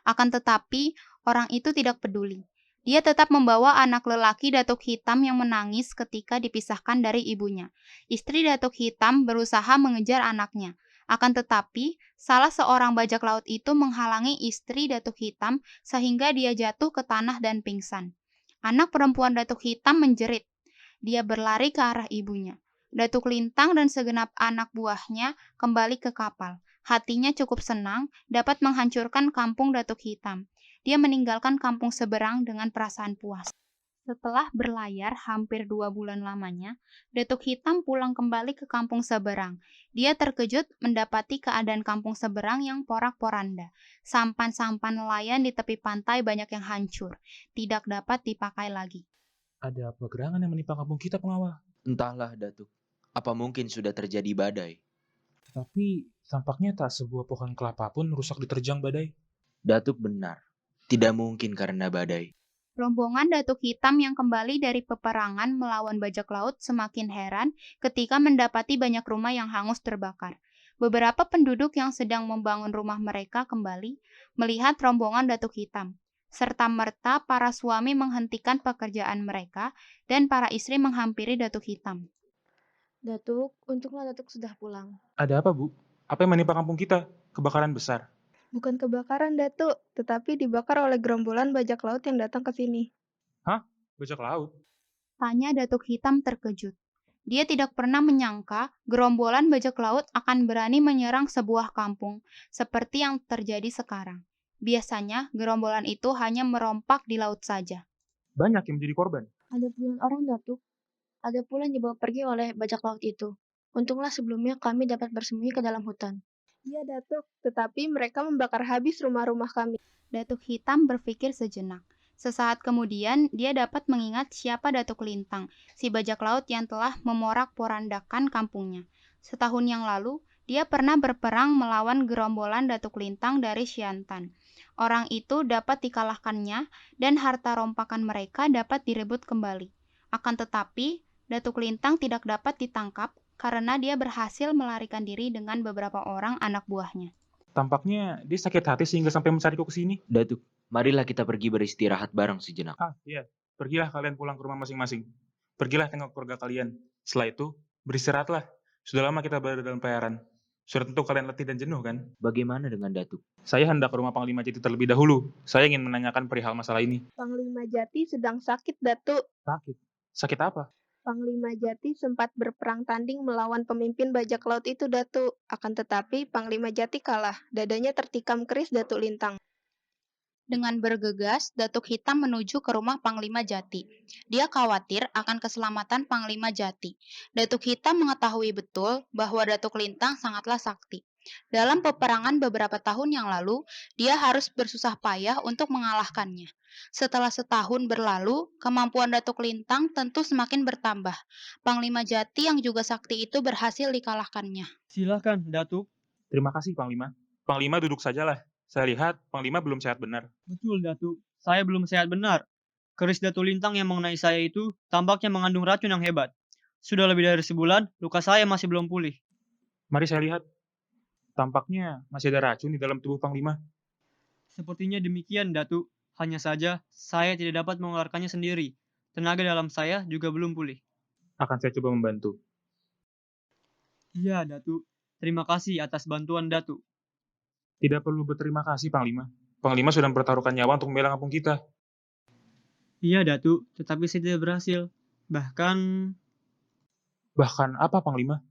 Akan tetapi, orang itu tidak peduli. Dia tetap membawa anak lelaki Datuk Hitam yang menangis ketika dipisahkan dari ibunya. Istri Datuk Hitam berusaha mengejar anaknya. Akan tetapi, salah seorang bajak laut itu menghalangi istri Datuk Hitam sehingga dia jatuh ke tanah dan pingsan. Anak perempuan Datuk Hitam menjerit. Dia berlari ke arah ibunya. Datuk Lintang dan segenap anak buahnya kembali ke kapal. Hatinya cukup senang dapat menghancurkan kampung Datuk Hitam. Dia meninggalkan kampung seberang dengan perasaan puas. Setelah berlayar hampir 2 bulan lamanya, Datuk Hitam pulang kembali ke kampung seberang. Dia terkejut mendapati keadaan kampung seberang yang porak-poranda. Sampan-sampan nelayan di tepi pantai banyak yang hancur, tidak dapat dipakai lagi. Ada apa gerangan yang menimpa kampung kita, pengawal? Entahlah, Datuk. Apa mungkin sudah terjadi badai? Tapi tampaknya tak sebuah pohon kelapa pun rusak diterjang badai. Datuk benar. Tidak mungkin karena badai. Rombongan Datuk Hitam yang kembali dari peperangan melawan bajak laut semakin heran ketika mendapati banyak rumah yang hangus terbakar. Beberapa penduduk yang sedang membangun rumah mereka kembali melihat rombongan Datuk Hitam. Serta-merta para suami menghentikan pekerjaan mereka dan para istri menghampiri Datuk Hitam. Datuk, untunglah Datuk sudah pulang. Ada apa, Bu? Apa yang menimpa kampung kita? Kebakaran besar. Bukan kebakaran, Datuk, tetapi dibakar oleh gerombolan bajak laut yang datang ke sini. Hah? Bajak laut? Tanya Datuk Hitam terkejut. Dia tidak pernah menyangka gerombolan bajak laut akan berani menyerang sebuah kampung seperti yang terjadi sekarang. Biasanya gerombolan itu hanya merompak di laut saja. Banyak yang menjadi korban. Ada puluhan orang, Datuk. Ada pula yang dibawa pergi oleh bajak laut itu. Untunglah sebelumnya kami dapat bersembunyi ke dalam hutan. Iya, Datuk, tetapi mereka membakar habis rumah-rumah kami. Datuk Hitam berpikir sejenak. Sesaat kemudian, dia dapat mengingat siapa Datuk Lintang, si bajak laut yang telah memorak-porandakan kampungnya. Setahun yang lalu, dia pernah berperang melawan gerombolan Datuk Lintang dari Siantan. Orang itu dapat dikalahkannya dan harta rompakan mereka dapat direbut kembali. Akan tetapi, Datuk Lintang tidak dapat ditangkap karena dia berhasil melarikan diri dengan beberapa orang anak buahnya. Tampaknya dia sakit hati sehingga sampai mencariku ke sini. Datuk, marilah kita pergi beristirahat bareng sejenak. Iya. Pergilah kalian pulang ke rumah masing-masing. Pergilah tengok keluarga kalian. Setelah itu, beristirahatlah. Sudah lama kita berada dalam pelayaran. Sudah tentu kalian letih dan jenuh, kan? Bagaimana dengan Datuk? Saya hendak ke rumah Panglima Jati terlebih dahulu. Saya ingin menanyakan perihal masalah ini. Panglima Jati sedang sakit, Datuk. Sakit? Sakit apa? Panglima Jati sempat berperang tanding melawan pemimpin bajak laut itu, Datuk. Akan tetapi Panglima Jati kalah. Dadanya tertikam keris, Datuk Lintang. Dengan bergegas, Datuk Hitam menuju ke rumah Panglima Jati. Dia khawatir akan keselamatan Panglima Jati. Datuk Hitam mengetahui betul bahwa Datuk Lintang sangatlah sakti. Dalam peperangan beberapa tahun yang lalu, dia harus bersusah payah untuk mengalahkannya. Setelah setahun berlalu, kemampuan Datuk Lintang tentu semakin bertambah. Panglima Jati yang juga sakti itu berhasil dikalahkannya. Silahkan, Datuk. Terima kasih, Panglima. Panglima duduk sajalah. Saya lihat Panglima belum sehat benar. Betul, Datuk. Saya belum sehat benar. Keris Datuk Lintang yang mengenai saya itu tampaknya mengandung racun yang hebat. Sudah lebih dari sebulan, luka saya masih belum pulih. Mari saya lihat. Tampaknya masih ada racun di dalam tubuh Panglima. Sepertinya demikian, Datuk. Hanya saja, saya tidak dapat mengeluarkannya sendiri. Tenaga dalam saya juga belum pulih. Akan saya coba membantu. Iya, Datuk. Terima kasih atas bantuan Datuk. Tidak perlu berterima kasih, Panglima. Panglima sudah mempertaruhkan nyawa untuk membela kampung kita. Iya, Datuk. Tetapi saya tidak berhasil. Bahkan Bahkan apa, Panglima?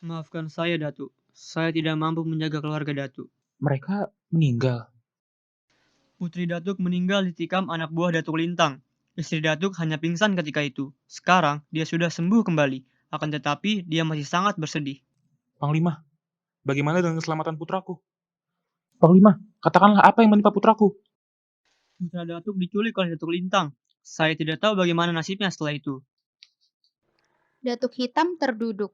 maafkan saya, Datuk. Saya tidak mampu menjaga keluarga Datuk. Mereka meninggal. Putri Datuk meninggal ditikam anak buah Datuk Lintang. Istri Datuk hanya pingsan ketika itu. Sekarang, dia sudah sembuh kembali. Akan tetapi, dia masih sangat bersedih. Panglima, bagaimana dengan keselamatan putraku? Panglima, katakanlah apa yang menimpa putraku? Putra Datuk diculik oleh Datuk Lintang. Saya tidak tahu bagaimana nasibnya setelah itu. Datuk Hitam terduduk.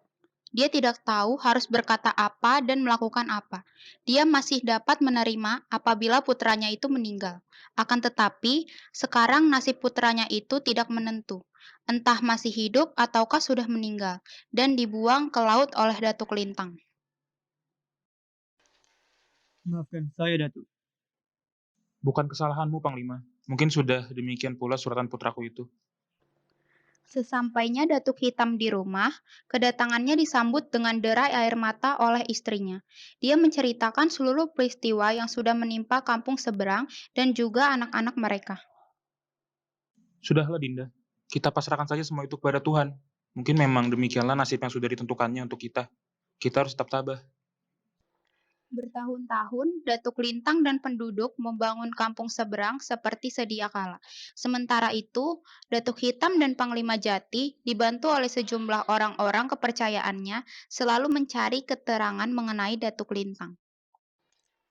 Dia tidak tahu harus berkata apa dan melakukan apa. Dia masih dapat menerima apabila putranya itu meninggal. Akan tetapi, sekarang nasib putranya itu tidak menentu. Entah masih hidup ataukah sudah meninggal, dan dibuang ke laut oleh Datuk Lintang. Maafkan saya, Datuk. Bukan kesalahanmu, Panglima. Mungkin sudah demikian pula suratan putraku itu. Sesampainya Datuk Hitam di rumah, kedatangannya disambut dengan derai air mata oleh istrinya. Dia menceritakan seluruh peristiwa yang sudah menimpa kampung seberang dan juga anak-anak mereka. Sudahlah, Dinda. Kita pasrahkan saja semua itu kepada Tuhan. Mungkin memang demikianlah nasib yang sudah ditentukannya untuk kita. Kita harus tetap tabah. Bertahun-tahun, Datuk Lintang dan penduduk membangun kampung seberang seperti sedia kala. Sementara itu, Datuk Hitam dan Panglima Jati, dibantu oleh sejumlah orang-orang kepercayaannya, selalu mencari keterangan mengenai Datuk Lintang.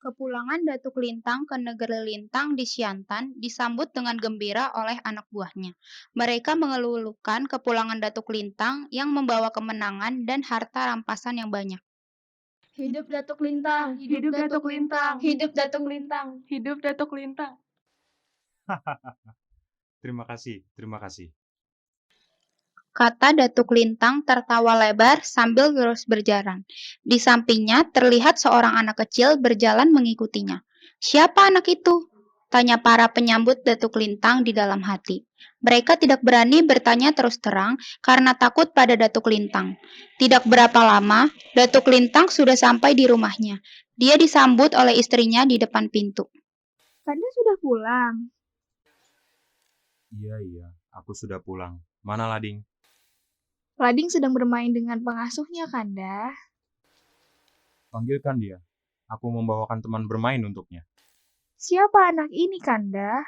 Kepulangan Datuk Lintang ke negeri Lintang di Siantan disambut dengan gembira oleh anak buahnya. Mereka mengeluhkan kepulangan Datuk Lintang yang membawa kemenangan dan harta rampasan yang banyak. Hidup Datuk Lintang, hidup Datuk Lintang, hidup Datuk Lintang, Hidup Datuk Lintang. Terima kasih, terima kasih. Kata Datuk Lintang tertawa lebar sambil terus berjalan. Di sampingnya terlihat seorang anak kecil berjalan mengikutinya. Siapa anak itu? Tanya para penyambut Datuk Lintang di dalam hati. Mereka tidak berani bertanya terus terang karena takut pada Datuk Lintang. Tidak berapa lama, Datuk Lintang sudah sampai di rumahnya. Dia disambut oleh istrinya di depan pintu. Kanda sudah pulang. Iya, aku sudah pulang. Mana Lading? Lading sedang bermain dengan pengasuhnya, Kanda. Panggilkan dia. Aku membawakan teman bermain untuknya. Siapa anak ini, Kanda?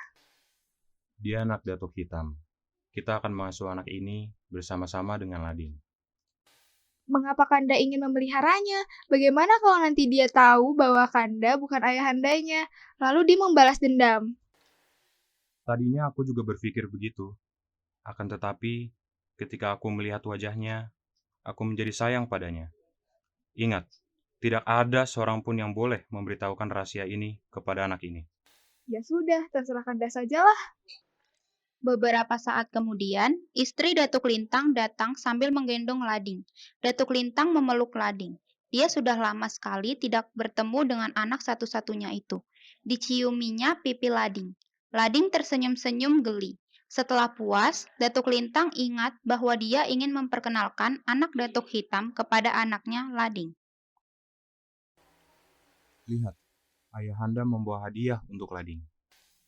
Dia anak Datuk Hitam. Kita akan mengasuh anak ini bersama-sama dengan Lading. Mengapa Kanda ingin memeliharanya? Bagaimana kalau nanti dia tahu bahwa Kanda bukan ayahandanya, lalu dia membalas dendam? Tadinya aku juga berpikir begitu. Akan tetapi, ketika aku melihat wajahnya, aku menjadi sayang padanya. Ingat, tidak ada seorang pun yang boleh memberitahukan rahasia ini kepada anak ini. Ya sudah, terserah Kanda sajalah. Beberapa saat kemudian, istri Datuk Lintang datang sambil menggendong Lading. Datuk Lintang memeluk Lading. Dia sudah lama sekali tidak bertemu dengan anak satu-satunya itu. Diciuminya pipi Lading. Lading tersenyum-senyum geli. Setelah puas, Datuk Lintang ingat bahwa dia ingin memperkenalkan anak Datuk Hitam kepada anaknya Lading. Lihat, ayahanda membawa hadiah untuk Lading.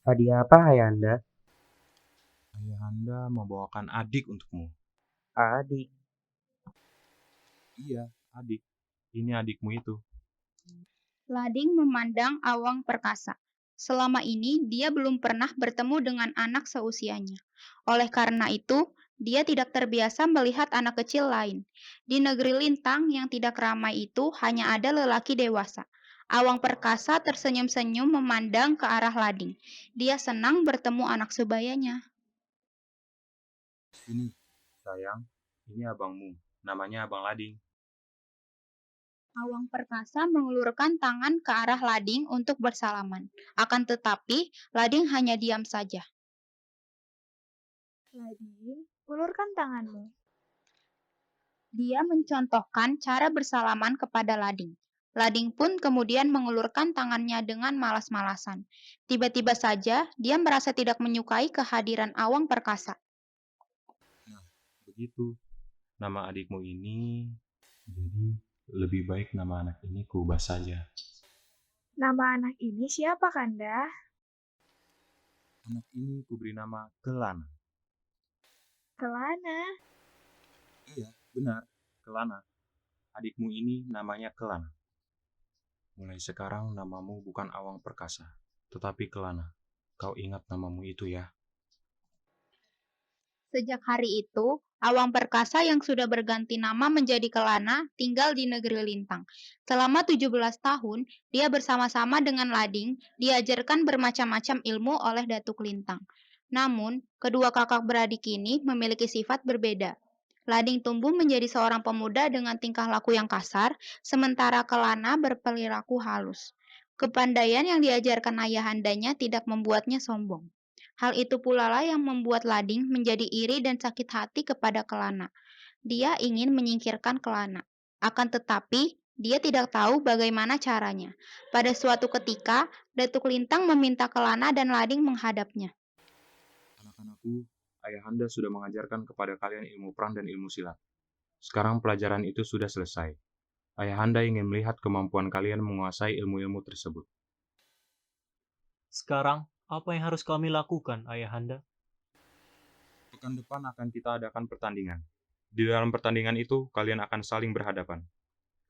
Hadiah apa, Ayahanda? Ayahanda membawakan adik untukmu. Adik. Iya, adik. Ini adikmu itu. Lading memandang Awang Perkasa. Selama ini dia belum pernah bertemu dengan anak seusianya. Oleh karena itu, Dia tidak terbiasa melihat anak kecil lain. Di negeri lintang yang tidak ramai itu hanya ada lelaki dewasa. Awang perkasa tersenyum-senyum memandang ke arah Lading. Dia senang bertemu anak sebayanya. Sini, sayang. Ini abangmu. Namanya Abang Lading. Awang perkasa mengulurkan tangan ke arah Lading untuk bersalaman. Akan tetapi, Lading hanya diam saja. Lading, ulurkan tanganmu. Dia mencontohkan cara bersalaman kepada Lading. Lading pun kemudian mengulurkan tangannya dengan malas-malasan. Tiba-tiba saja, dia merasa tidak menyukai kehadiran Awang perkasa. Nah, begitu. Nama adikmu ini... Jadi, lebih baik nama anak ini kuubah saja. Nama anak ini siapa, Kanda? Anak ini kuberi nama Kelana. Kelana. Iya, benar. Kelana. Adikmu ini namanya Kelana. Mulai sekarang namamu bukan Awang Perkasa, tetapi Kelana. Kau ingat namamu itu ya. Sejak hari itu, Awang perkasa yang sudah berganti nama menjadi Kelana tinggal di negeri Lintang. Selama 17 tahun, dia bersama-sama dengan Lading diajarkan bermacam-macam ilmu oleh Datuk Lintang. Namun, kedua kakak beradik ini memiliki sifat berbeda. Lading tumbuh menjadi seorang pemuda dengan tingkah laku yang kasar, sementara Kelana berperilaku halus. Kepandaian yang diajarkan ayahandanya tidak membuatnya sombong. Hal itu pula lah yang membuat Lading menjadi iri dan sakit hati kepada Kelana. Dia ingin menyingkirkan Kelana. Akan tetapi, dia tidak tahu bagaimana caranya. Pada suatu ketika, Datuk Lintang meminta Kelana dan Lading menghadapnya. Anak-anakku, ayahanda sudah mengajarkan kepada kalian ilmu perang dan ilmu silat. Sekarang pelajaran itu sudah selesai. Ayahanda ingin melihat kemampuan kalian menguasai ilmu-ilmu tersebut. Sekarang, apa yang harus kami lakukan, Ayahanda? Pekan depan akan kita adakan pertandingan. Di dalam pertandingan itu, kalian akan saling berhadapan.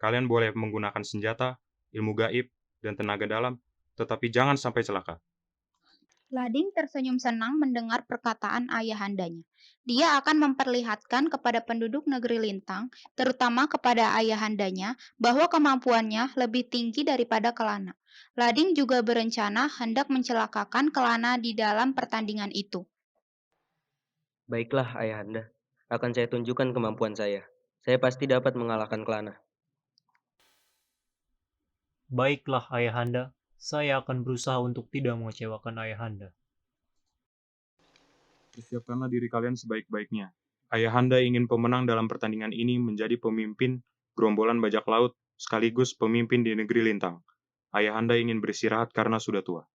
Kalian boleh menggunakan senjata, ilmu gaib, dan tenaga dalam, tetapi jangan sampai celaka. Lading tersenyum senang mendengar perkataan ayahandanya. Dia akan memperlihatkan kepada penduduk negeri Lintang, terutama kepada ayahandanya, bahwa kemampuannya lebih tinggi daripada Kelana. Lading juga berencana hendak mencelakakan Kelana di dalam pertandingan itu. Baiklah, Ayahanda. Akan saya tunjukkan kemampuan saya. Saya pasti dapat mengalahkan Kelana. Baiklah, Ayahanda. Saya akan berusaha untuk tidak mengecewakan Ayahanda. Persiapkanlah diri kalian sebaik-baiknya. Ayahanda ingin pemenang dalam pertandingan ini menjadi pemimpin gerombolan bajak laut sekaligus pemimpin di negeri Lintang. Ayahanda ingin beristirahat karena sudah tua.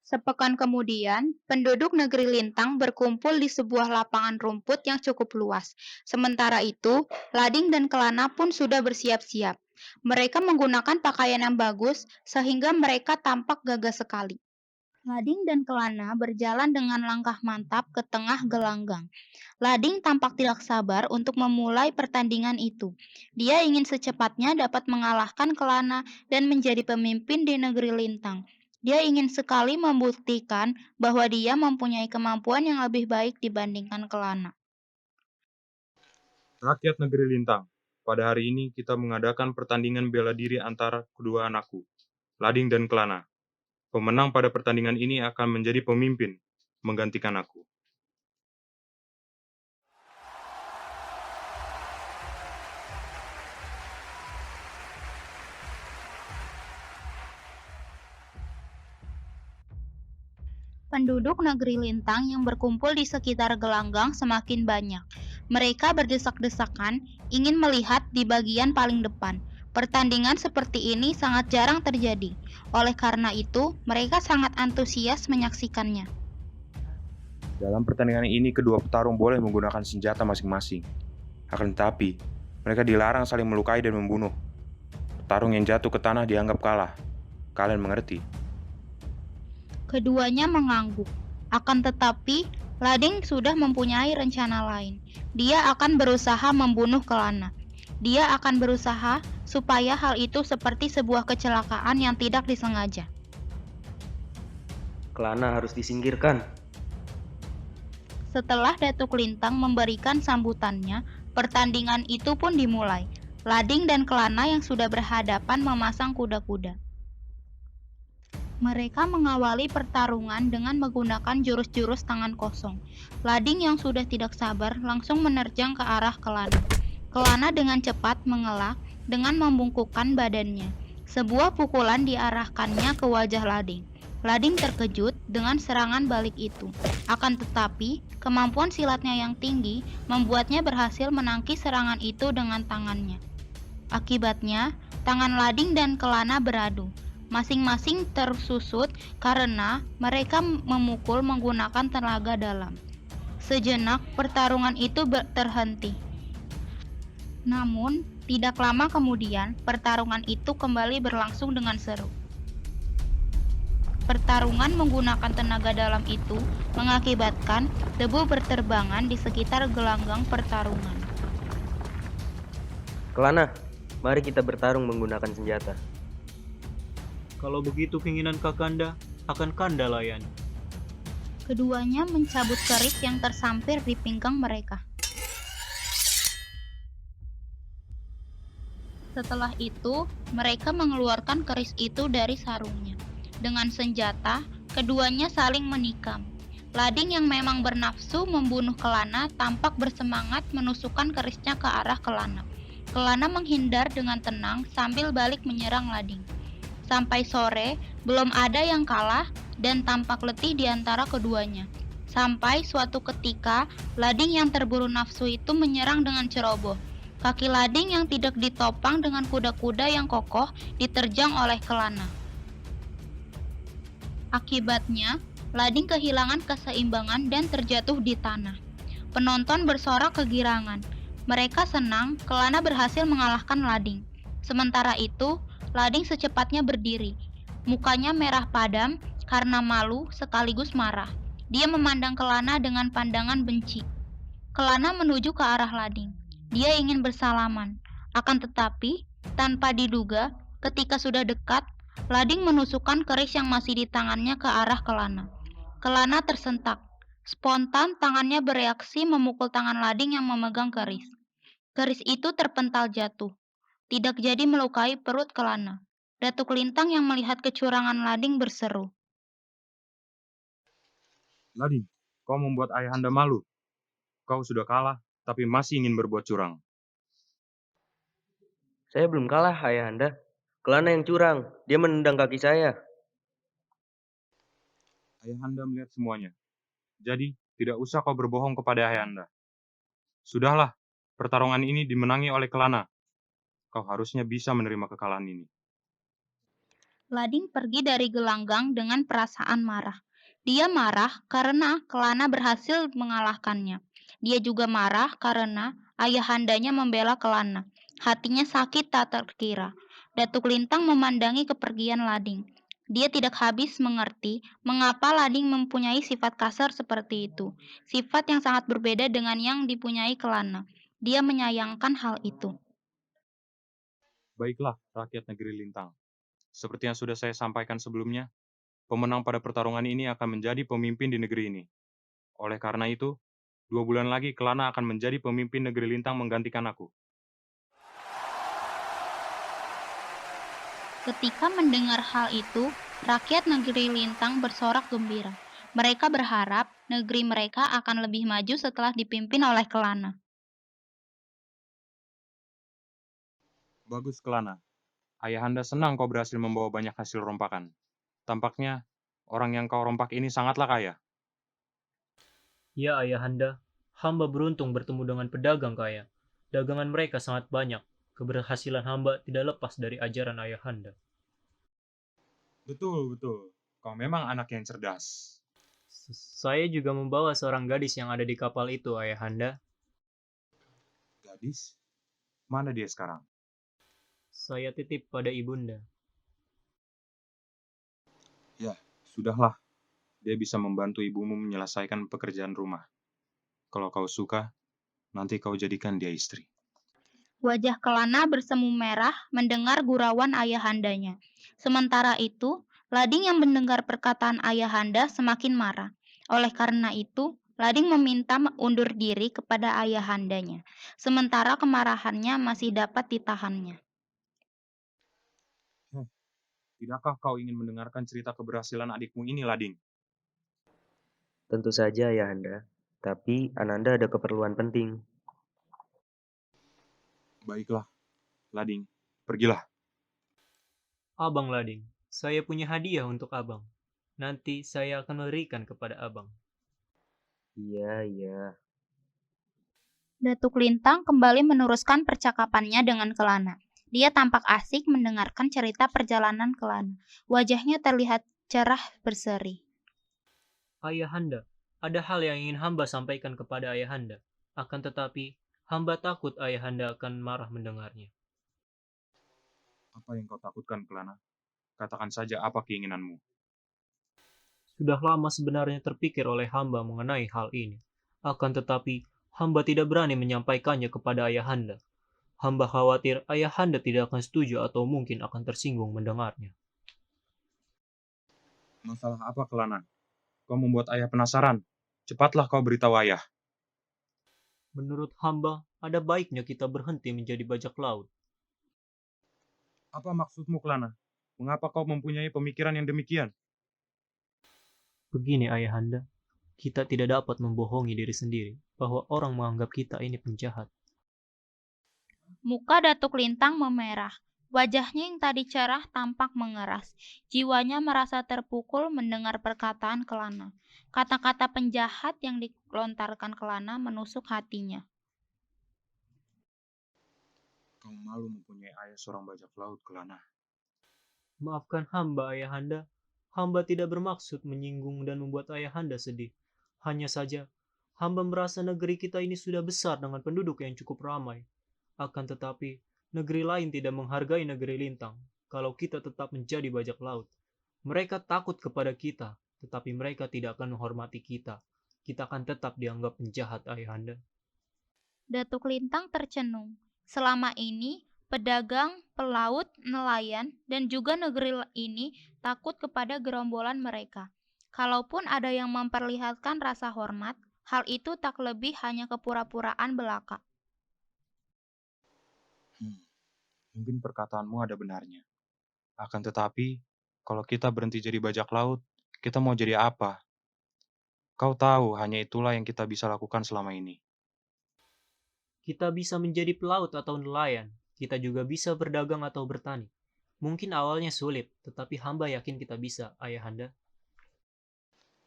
Sepekan kemudian, penduduk negeri Lintang berkumpul di sebuah lapangan rumput yang cukup luas. Sementara itu, Lading dan Kelana pun sudah bersiap-siap. Mereka menggunakan pakaian yang bagus, sehingga mereka tampak gagah sekali. Lading dan Kelana berjalan dengan langkah mantap ke tengah gelanggang. Lading tampak tidak sabar untuk memulai pertandingan itu. Dia ingin secepatnya dapat mengalahkan Kelana dan menjadi pemimpin di negeri Lintang. Dia ingin sekali membuktikan bahwa dia mempunyai kemampuan yang lebih baik dibandingkan Kelana. Rakyat negeri Lintang, pada hari ini kita mengadakan pertandingan bela diri antara kedua anakku, Lading dan Kelana. Pemenang pada pertandingan ini akan menjadi pemimpin, menggantikan aku. Penduduk negeri Lintang yang berkumpul di sekitar gelanggang semakin banyak. Mereka berdesak-desakan ingin melihat di bagian paling depan. Pertandingan seperti ini sangat jarang terjadi. Oleh karena itu, mereka sangat antusias menyaksikannya. Dalam pertandingan ini, kedua petarung boleh menggunakan senjata masing-masing. Akan tetapi, mereka dilarang saling melukai dan membunuh. Petarung yang jatuh ke tanah dianggap kalah. Kalian mengerti? Keduanya mengangguk. Akan tetapi, Lading sudah mempunyai rencana lain. Dia akan berusaha membunuh Kelana. Dia akan berusaha supaya hal itu seperti sebuah kecelakaan yang tidak disengaja. Kelana harus disingkirkan. Setelah Datuk Lintang memberikan sambutannya, pertandingan itu pun dimulai. Lading dan Kelana yang sudah berhadapan memasang kuda-kuda. Mereka mengawali pertarungan dengan menggunakan jurus-jurus tangan kosong. Lading yang sudah tidak sabar langsung menerjang ke arah Kelana. Kelana dengan cepat mengelak dengan membungkukkan badannya. Sebuah pukulan diarahkannya ke wajah Lading. Lading terkejut dengan serangan balik itu. Akan tetapi, kemampuan silatnya yang tinggi membuatnya berhasil menangkis serangan itu dengan tangannya. Akibatnya, tangan Lading dan Kelana beradu. Masing-masing tersusut karena mereka memukul menggunakan tenaga dalam. Sejenak, pertarungan itu terhenti. Namun, tidak lama kemudian, pertarungan itu kembali berlangsung dengan seru. Pertarungan menggunakan tenaga dalam itu mengakibatkan debu berterbangan di sekitar gelanggang pertarungan. Kelana, mari kita bertarung menggunakan senjata. Kalau begitu keinginan Kakanda, akan Kanda layani. Keduanya mencabut keris yang tersampir di pinggang mereka. Setelah itu, mereka mengeluarkan keris itu dari sarungnya. Dengan senjata, keduanya saling menikam. Lading yang memang bernafsu membunuh Kelana tampak bersemangat menusukkan kerisnya ke arah Kelana. Kelana menghindar dengan tenang sambil balik menyerang Lading. Sampai sore, belum ada yang kalah dan tampak letih di antara keduanya. Sampai suatu ketika, Lading yang terburu nafsu itu menyerang dengan ceroboh. Kaki Lading yang tidak ditopang dengan kuda-kuda yang kokoh diterjang oleh Kelana. Akibatnya, Lading kehilangan keseimbangan dan terjatuh di tanah. Penonton bersorak kegirangan. Mereka senang Kelana berhasil mengalahkan Lading. Sementara itu, Lading secepatnya berdiri. Mukanya merah padam karena malu sekaligus marah. Dia memandang Kelana dengan pandangan benci. Kelana menuju ke arah Lading. Dia ingin bersalaman. Akan tetapi, tanpa diduga, ketika sudah dekat, Lading menusukkan keris yang masih di tangannya ke arah Kelana. Kelana tersentak. Spontan tangannya bereaksi memukul tangan Lading yang memegang keris. Keris itu terpental jatuh. Tidak jadi melukai perut Kelana. Datuk Lintang yang melihat kecurangan Lading berseru. Lading, kau membuat ayahanda malu. Kau sudah kalah, tapi masih ingin berbuat curang. Saya belum kalah, ayahanda. Kelana yang curang. Dia menendang kaki saya. Ayahanda melihat semuanya. Jadi, tidak usah kau berbohong kepada ayahanda. Sudahlah, pertarungan ini dimenangi oleh Kelana. Kau harusnya bisa menerima kekalahan ini. Lading pergi dari gelanggang dengan perasaan marah. Dia marah karena Kelana berhasil mengalahkannya. Dia juga marah karena ayahandanya membela Kelana. Hatinya sakit tak terkira. Datuk Lintang memandangi kepergian Lading. Dia tidak habis mengerti mengapa Lading mempunyai sifat kasar seperti itu. Sifat yang sangat berbeda dengan yang dipunyai Kelana. Dia menyayangkan hal itu. Baiklah, rakyat negeri Lintang. Seperti yang sudah saya sampaikan sebelumnya, pemenang pada pertarungan ini akan menjadi pemimpin di negeri ini. Oleh karena itu, 2 bulan lagi Kelana akan menjadi pemimpin negeri Lintang menggantikan aku. Ketika mendengar hal itu, rakyat negeri Lintang bersorak gembira. Mereka berharap negeri mereka akan lebih maju setelah dipimpin oleh Kelana. Bagus, Kelana. Ayahanda senang kau berhasil membawa banyak hasil rompakan. Tampaknya, orang yang kau rompak ini sangatlah kaya. Ya ayahanda, hamba beruntung bertemu dengan pedagang kaya. Dagangan mereka sangat banyak. Keberhasilan hamba tidak lepas dari ajaran ayahanda. Betul, betul. Kau memang anak yang cerdas. Saya juga membawa seorang gadis yang ada di kapal itu, ayahanda. Gadis? Mana dia sekarang? Saya titip pada ibunda. Ya, sudahlah. Dia bisa membantu ibumu menyelesaikan pekerjaan rumah. Kalau kau suka, nanti kau jadikan dia istri. Wajah Kelana bersemu merah mendengar gurauan ayahandanya. Sementara itu, Lading yang mendengar perkataan ayahanda semakin marah. Oleh karena itu, Lading meminta undur diri kepada ayahandanya, sementara kemarahannya masih dapat ditahannya. Tidakkah kau ingin mendengarkan cerita keberhasilan adikmu ini, Lading? Tentu saja, Ayahanda. Tapi Ananda ada keperluan penting. Baiklah, Lading, pergilah. Abang Lading, saya punya hadiah untuk abang. Nanti saya akan memberikan kepada abang. Iya. Datuk Lintang kembali meneruskan percakapannya dengan Kelana. Dia tampak asik mendengarkan cerita perjalanan Kelana. Wajahnya terlihat cerah berseri. Ayahanda, ada hal yang ingin hamba sampaikan kepada Ayahanda. Akan tetapi, hamba takut Ayahanda akan marah mendengarnya. Apa yang kau takutkan, Kelana? Katakan saja apa keinginanmu. Sudah lama sebenarnya terpikir oleh hamba mengenai hal ini. Akan tetapi, hamba tidak berani menyampaikannya kepada Ayahanda. Hamba khawatir Ayahanda tidak akan setuju atau mungkin akan tersinggung mendengarnya. Masalah apa, Kelana? Kau membuat ayah penasaran. Cepatlah kau beritahu ayah. Menurut hamba, ada baiknya kita berhenti menjadi bajak laut. Apa maksudmu, Kelana? Mengapa kau mempunyai pemikiran yang demikian? Begini Ayahanda, kita tidak dapat membohongi diri sendiri bahwa orang menganggap kita ini penjahat. Muka Datuk Lintang memerah. Wajahnya yang tadi cerah tampak mengeras. Jiwanya merasa terpukul mendengar perkataan Kelana. Kata-kata penjahat yang dilontarkan Kelana menusuk hatinya. Kau malu mempunyai ayah seorang bajak laut, Kelana. Maafkan hamba Ayahanda, hamba tidak bermaksud menyinggung dan membuat Ayahanda sedih. Hanya saja, hamba merasa negeri kita ini sudah besar dengan penduduk yang cukup ramai. Akan tetapi, negeri lain tidak menghargai negeri Lintang kalau kita tetap menjadi bajak laut. Mereka takut kepada kita, tetapi mereka tidak akan menghormati kita. Kita akan tetap dianggap penjahat, Ayahanda. Datuk Lintang tercenung. Selama ini, pedagang, pelaut, nelayan, dan juga negeri ini takut kepada gerombolan mereka. Kalaupun ada yang memperlihatkan rasa hormat, hal itu tak lebih hanya kepura-puraan belaka. Mungkin perkataanmu ada benarnya. Akan tetapi, kalau kita berhenti jadi bajak laut, kita mau jadi apa? Kau tahu, hanya itulah yang kita bisa lakukan selama ini. Kita bisa menjadi pelaut atau nelayan. Kita juga bisa berdagang atau bertani. Mungkin awalnya sulit, tetapi hamba yakin kita bisa, Ayahanda.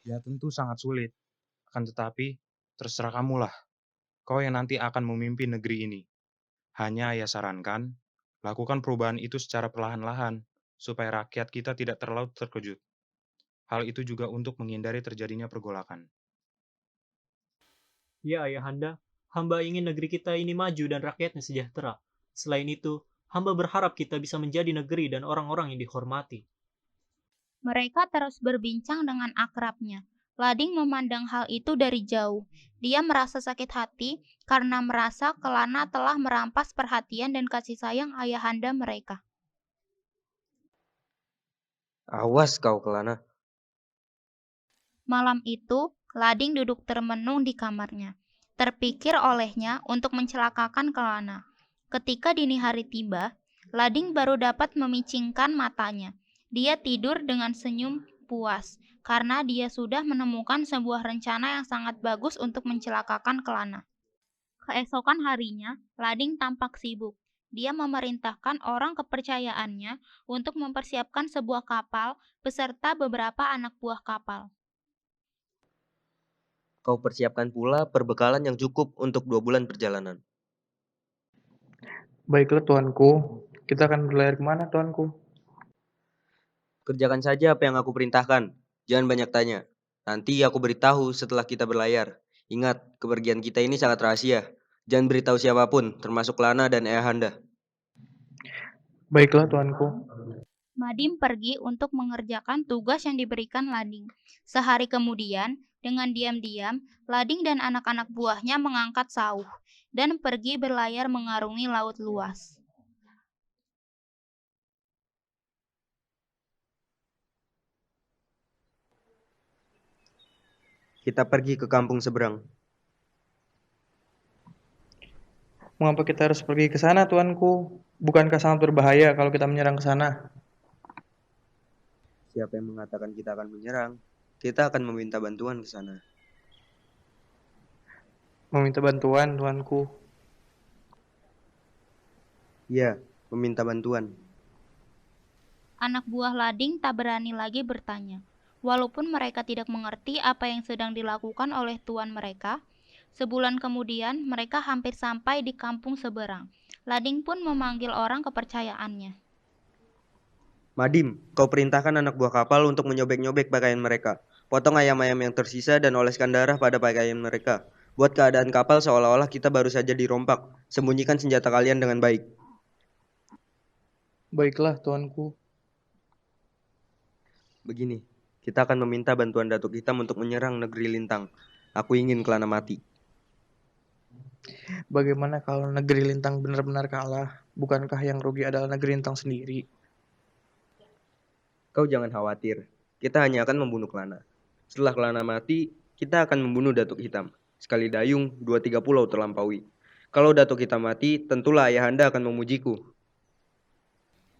Ya tentu sangat sulit. Akan tetapi, terserah kamulah. Kau yang nanti akan memimpin negeri ini. Hanya ayah sarankan, lakukan perubahan itu secara perlahan-lahan, supaya rakyat kita tidak terlalu terkejut. Hal itu juga untuk menghindari terjadinya pergolakan. Ya Ayahanda, hamba ingin negeri kita ini maju dan rakyatnya sejahtera. Selain itu, hamba berharap kita bisa menjadi negeri dan orang-orang yang dihormati. Mereka terus berbincang dengan akrabnya. Lading memandang hal itu dari jauh. Dia merasa sakit hati karena merasa Kelana telah merampas perhatian dan kasih sayang ayahanda mereka. Awas kau, Kelana. Malam itu, Lading duduk termenung di kamarnya. Terpikir olehnya untuk mencelakakan Kelana. Ketika dini hari tiba, Lading baru dapat memicingkan matanya. Dia tidur dengan senyum puas karena dia sudah menemukan sebuah rencana yang sangat bagus untuk mencelakakan Kelana. Keesokan harinya, Lading tampak sibuk. Dia memerintahkan orang kepercayaannya untuk mempersiapkan sebuah kapal beserta beberapa anak buah kapal. Kau persiapkan pula perbekalan yang cukup untuk 2 bulan perjalanan. Baiklah tuanku, kita akan berlayar kemana tuanku? Kerjakan saja apa yang aku perintahkan. Jangan banyak tanya. Nanti aku beritahu setelah kita berlayar. Ingat, kepergian kita ini sangat rahasia. Jangan beritahu siapapun, termasuk Lana dan Ayahanda. Baiklah tuanku. Madim pergi untuk mengerjakan tugas yang diberikan Lading. Sehari kemudian, dengan diam-diam, Lading dan anak-anak buahnya mengangkat sauh dan pergi berlayar mengarungi laut luas. Kita pergi ke kampung seberang. Mengapa kita harus pergi ke sana, tuanku? Bukankah sangat berbahaya kalau kita menyerang ke sana? Siapa yang mengatakan kita akan menyerang? Kita akan meminta bantuan ke sana. Meminta bantuan, tuanku. Ya, meminta bantuan. Anak buah Lading tak berani lagi bertanya. Walaupun mereka tidak mengerti apa yang sedang dilakukan oleh tuan mereka, sebulan kemudian mereka hampir sampai di kampung seberang. Lading pun memanggil orang kepercayaannya. Madim, kau perintahkan anak buah kapal untuk menyobek-nyobek pakaian mereka. Potong ayam-ayam yang tersisa dan oleskan darah pada pakaian mereka. Buat keadaan kapal seolah-olah kita baru saja dirompak. Sembunyikan senjata kalian dengan baik. Baiklah, tuanku. Begini, kita akan meminta bantuan Datuk Hitam untuk menyerang negeri Lintang. Aku ingin Kelana mati. Bagaimana kalau negeri Lintang benar-benar kalah? Bukankah yang rugi adalah negeri Lintang sendiri? Kau jangan khawatir. Kita hanya akan membunuh Kelana. Setelah Kelana mati, kita akan membunuh Datuk Hitam. Sekali dayung, 2-3 pulau terlampaui. Kalau Datuk Hitam mati, tentulah ayahanda akan memujiku.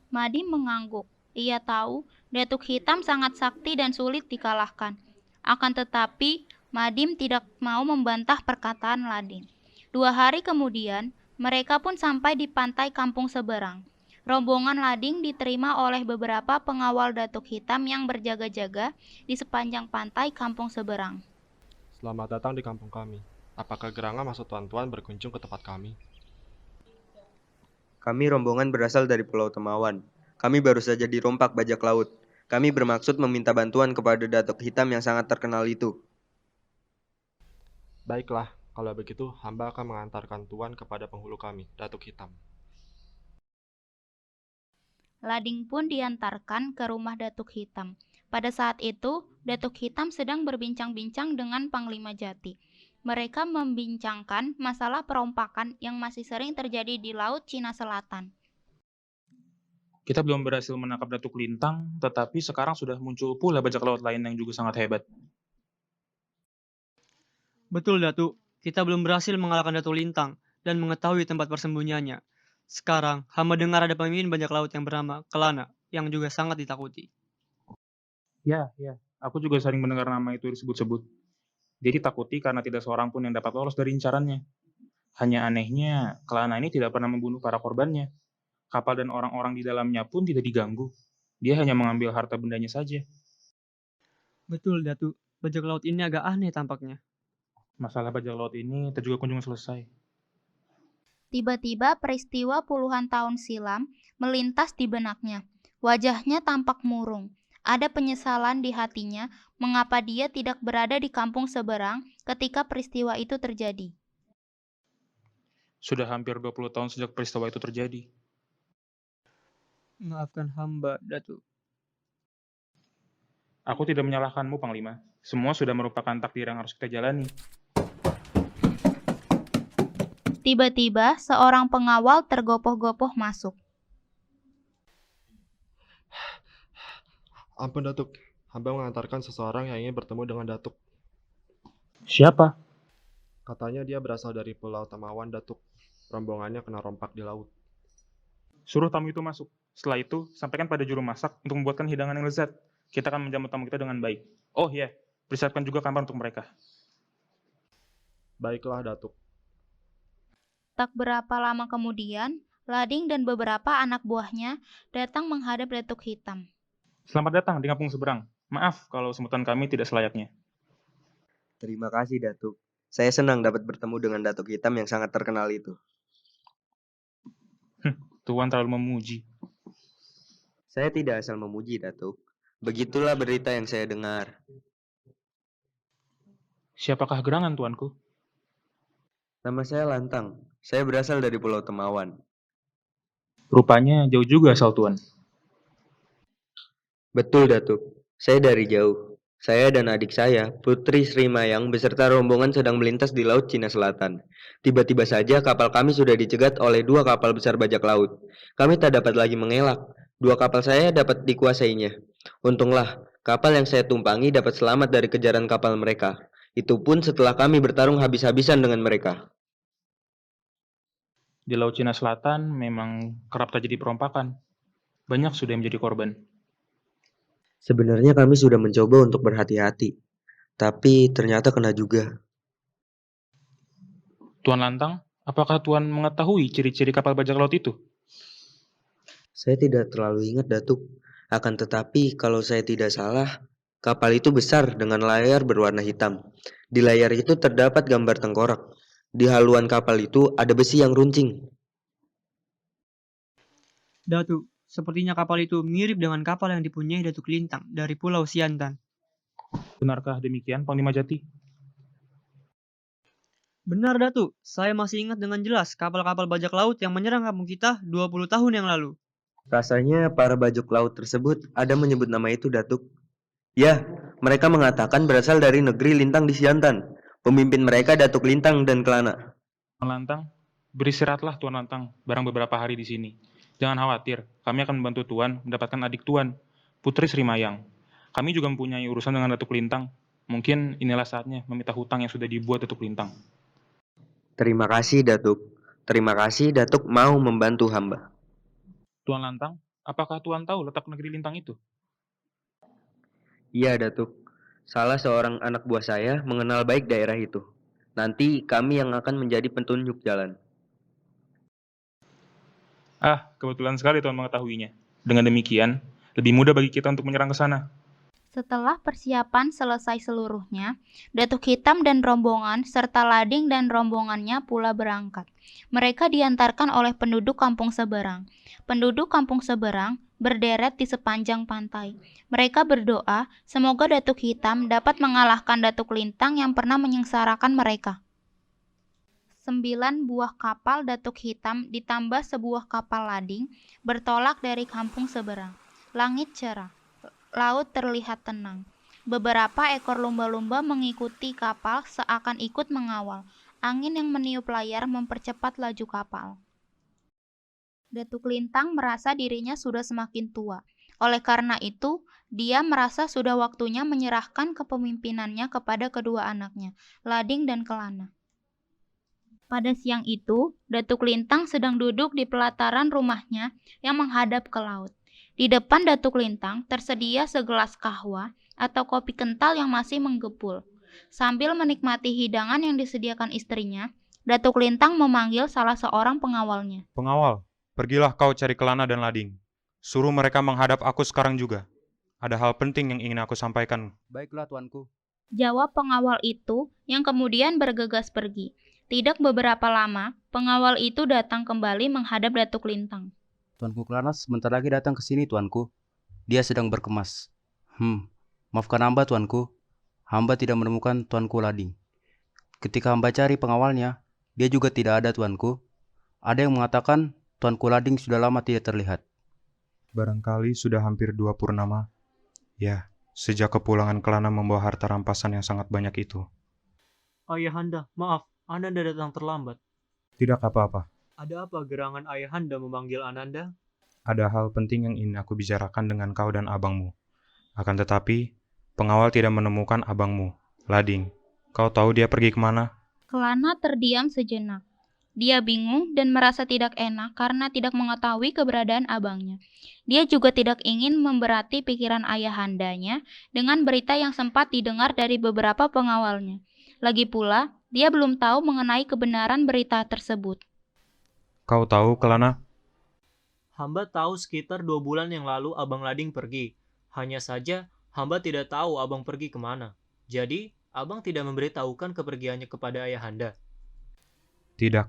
Madim mengangguk. Ia tahu Datuk Hitam sangat sakti dan sulit dikalahkan. Akan tetapi, Madim tidak mau membantah perkataan Lading. 2 hari kemudian, mereka pun sampai di pantai kampung seberang. Rombongan Lading diterima oleh beberapa pengawal Datuk Hitam yang berjaga-jaga di sepanjang pantai kampung seberang. Selamat datang di kampung kami. Apakah gerangan maksud tuan-tuan berkunjung ke tempat kami? Kami rombongan berasal dari Pulau Temawan. Kami baru saja dirompak bajak laut. Kami bermaksud meminta bantuan kepada Datuk Hitam yang sangat terkenal itu. Baiklah, kalau begitu hamba akan mengantarkan tuan kepada penghulu kami, Datuk Hitam. Lading pun diantarkan ke rumah Datuk Hitam. Pada saat itu, Datuk Hitam sedang berbincang-bincang dengan Panglima Jati. Mereka membincangkan masalah perompakan yang masih sering terjadi di Laut Cina Selatan. Kita belum berhasil menangkap Datuk Lintang, tetapi sekarang sudah muncul pula bajak laut lain yang juga sangat hebat. Betul, Datuk. Kita belum berhasil mengalahkan Datuk Lintang dan mengetahui tempat persembunyiannya. Sekarang, hamba dengar ada pemimpin bajak laut yang bernama Kelana, yang juga sangat ditakuti. Ya. Aku juga sering mendengar nama itu disebut-sebut. Dia ditakuti karena tidak seorang pun yang dapat lolos dari incarannya. Hanya anehnya, Kelana ini tidak pernah membunuh para korbannya. Kapal dan orang-orang di dalamnya pun tidak diganggu. Dia hanya mengambil harta bendanya saja. Betul, Datuk. Bajak laut ini agak aneh tampaknya. Masalah bajak laut ini tak juga kunjung selesai. Tiba-tiba peristiwa puluhan tahun silam melintas di benaknya. Wajahnya tampak murung. Ada penyesalan di hatinya mengapa dia tidak berada di kampung seberang ketika peristiwa itu terjadi. Sudah hampir 20 tahun sejak peristiwa itu terjadi. Maafkan hamba, Datuk. Aku tidak menyalahkanmu, Panglima. Semua sudah merupakan takdir yang harus kita jalani. Tiba-tiba, seorang pengawal tergopoh-gopoh masuk. Ampun, Datuk. Hamba mengantarkan seseorang yang ingin bertemu dengan Datuk. Siapa? Katanya dia berasal dari Pulau Temawan, Datuk. Rombongannya kena rompak di laut. Suruh tamu itu masuk. Setelah itu, sampaikan pada juru masak untuk membuatkan hidangan yang lezat. Kita akan menjamu tamu kita dengan baik. Oh ya, persiapkan juga kamar untuk mereka. Baiklah, Datuk. Tak berapa lama kemudian, Lading dan beberapa anak buahnya datang menghadap Datuk Hitam. Selamat datang di kampung seberang. Maaf kalau sebutan kami tidak selayaknya. Terima kasih, Datuk. Saya senang dapat bertemu dengan Datuk Hitam yang sangat terkenal itu. Tuan terlalu memuji. Saya tidak asal memuji, Datuk. Begitulah berita yang saya dengar. Siapakah gerangan, tuanku? Nama saya Lantang. Saya berasal dari Pulau Temawan. Rupanya jauh juga asal tuan. Betul, Datuk. Saya dari jauh. Saya dan adik saya, Putri Sri Mayang, beserta rombongan sedang melintas di Laut Cina Selatan. Tiba-tiba saja kapal kami sudah dicegat oleh 2 kapal besar bajak laut. Kami tak dapat lagi mengelak. 2 kapal saya dapat dikuasainya. Untunglah, kapal yang saya tumpangi dapat selamat dari kejaran kapal mereka. Itu pun setelah kami bertarung habis-habisan dengan mereka. Di Laut Cina Selatan memang kerap terjadi perompakan. Banyak sudah yang menjadi korban. Sebenarnya kami sudah mencoba untuk berhati-hati, tapi ternyata kena juga. Tuan Lantang, apakah Tuan mengetahui ciri-ciri kapal bajak laut itu? Saya tidak terlalu ingat, Datuk. Akan tetapi, kalau saya tidak salah, kapal itu besar dengan layar berwarna hitam. Di layar itu terdapat gambar tengkorak. Di haluan kapal itu ada besi yang runcing. Datuk, sepertinya kapal itu mirip dengan kapal yang dipunyai Datuk Lintang dari Pulau Siantan. Benarkah demikian, Panglima Jati? Benar, Datuk. Saya masih ingat dengan jelas kapal-kapal bajak laut yang menyerang kampung kita 20 tahun yang lalu. Rasanya para bajak laut tersebut ada menyebut nama itu, Datuk. Ya, mereka mengatakan berasal dari negeri Lintang di Siantan. Pemimpin mereka Datuk Lintang dan Kelana. Tuan Lantang, beristirahatlah Tuan Lantang barang beberapa hari di sini. Jangan khawatir, kami akan membantu Tuan mendapatkan adik Tuan, Putri Sri Mayang. Kami juga mempunyai urusan dengan Datuk Lintang. Mungkin inilah saatnya meminta hutang yang sudah dibuat Datuk Lintang. Terima kasih, Datuk. Terima kasih, Datuk mau membantu hamba. Tuan Lantang, apakah Tuan tahu letak negeri Lintang itu? Iya, Datuk. Salah seorang anak buah saya mengenal baik daerah itu. Nanti kami yang akan menjadi petunjuk jalan. Ah, kebetulan sekali Tuan mengetahuinya. Dengan demikian, lebih mudah bagi kita untuk menyerang ke sana. Setelah persiapan selesai seluruhnya, Datuk Hitam dan rombongan serta Lading dan rombongannya pula berangkat. Mereka diantarkan oleh penduduk kampung seberang. Penduduk kampung seberang berderet di sepanjang pantai. Mereka berdoa semoga Datuk Hitam dapat mengalahkan Datuk Lintang yang pernah menyengsarakan mereka. 9 buah kapal Datuk Hitam ditambah sebuah kapal lading bertolak dari kampung seberang. Langit cerah, laut terlihat tenang. Beberapa ekor lumba-lumba mengikuti kapal seakan ikut mengawal. Angin yang meniup layar mempercepat laju kapal. Datuk Lintang merasa dirinya sudah semakin tua. Oleh karena itu, dia merasa sudah waktunya menyerahkan kepemimpinannya kepada kedua anaknya, Lading dan Kelana. Pada siang itu, Datuk Lintang sedang duduk di pelataran rumahnya yang menghadap ke laut. Di depan Datuk Lintang tersedia segelas kahwa atau kopi kental yang masih menggepul. Sambil menikmati hidangan yang disediakan istrinya, Datuk Lintang memanggil salah seorang pengawalnya. Pengawal, pergilah kau cari Kelana dan Lading. Suruh mereka menghadap aku sekarang juga. Ada hal penting yang ingin aku sampaikan. Baiklah, tuanku. Jawab pengawal itu yang kemudian bergegas pergi. Tidak beberapa lama, pengawal itu datang kembali menghadap Datuk Lintang. Tuanku Kelana sebentar lagi datang ke sini, tuanku. Dia sedang berkemas. Maafkan hamba, tuanku. Hamba tidak menemukan tuanku Lading. Ketika hamba cari pengawalnya, dia juga tidak ada, tuanku. Ada yang mengatakan tuanku Lading sudah lama tidak terlihat. Barangkali sudah hampir 2 purnama. Ya, sejak kepulangan Kelana membawa harta rampasan yang sangat banyak itu. Ayahanda, maaf, Ananda datang terlambat. Tidak apa-apa. Ada apa gerangan Ayahanda memanggil Ananda? Ada hal penting yang ingin aku bicarakan dengan kau dan abangmu. Akan tetapi, pengawal tidak menemukan abangmu, Lading. Kau tahu dia pergi kemana? Kelana terdiam sejenak. Dia bingung dan merasa tidak enak karena tidak mengetahui keberadaan abangnya. Dia juga tidak ingin memberati pikiran ayahandanya dengan berita yang sempat didengar dari beberapa pengawalnya. Lagi pula, dia belum tahu mengenai kebenaran berita tersebut. Kau tahu, Kelana? Hamba tahu sekitar 2 bulan yang lalu Abang Lading pergi. Hanya saja, hamba tidak tahu abang pergi kemana. Jadi, abang tidak memberitahukan kepergiannya kepada ayahanda. Tidak.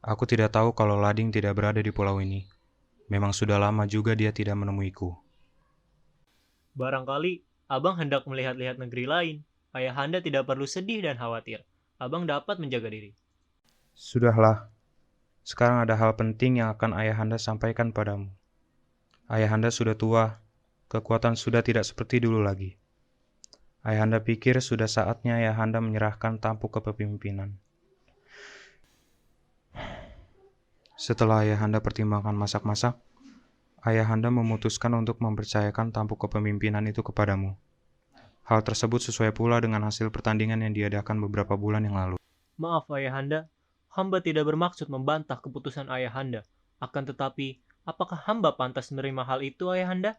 Aku tidak tahu kalau Lading tidak berada di pulau ini. Memang sudah lama juga dia tidak menemuiku. Barangkali, abang hendak melihat-lihat negeri lain. Ayahanda tidak perlu sedih dan khawatir. Abang dapat menjaga diri. Sudahlah. Sekarang ada hal penting yang akan ayahanda sampaikan padamu. Ayahanda sudah tua. Kekuatan sudah tidak seperti dulu lagi. Ayahanda pikir sudah saatnya ayahanda menyerahkan tampuk kepemimpinan. Setelah ayahanda pertimbangkan masak-masak, ayahanda memutuskan untuk mempercayakan tampuk kepemimpinan itu kepadamu. Hal tersebut sesuai pula dengan hasil pertandingan yang diadakan beberapa bulan yang lalu. Maaf Ayahanda, hamba tidak bermaksud membantah keputusan Ayahanda. Akan tetapi, apakah hamba pantas menerima hal itu Ayahanda?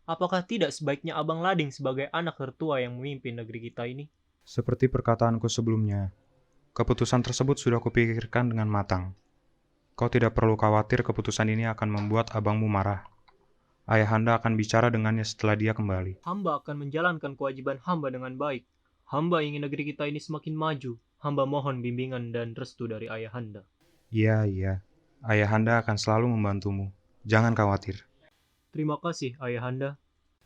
Apakah tidak sebaiknya Abang Lading sebagai anak tertua yang memimpin negeri kita ini? Seperti perkataanku sebelumnya, keputusan tersebut sudah kupikirkan dengan matang. Kau tidak perlu khawatir keputusan ini akan membuat abangmu marah. Ayahanda akan bicara dengannya setelah dia kembali. Hamba akan menjalankan kewajiban hamba dengan baik. Hamba ingin negeri kita ini semakin maju. Hamba mohon bimbingan dan restu dari Ayahanda. Iya. Ayahanda akan selalu membantumu. Jangan khawatir. Terima kasih Ayahanda.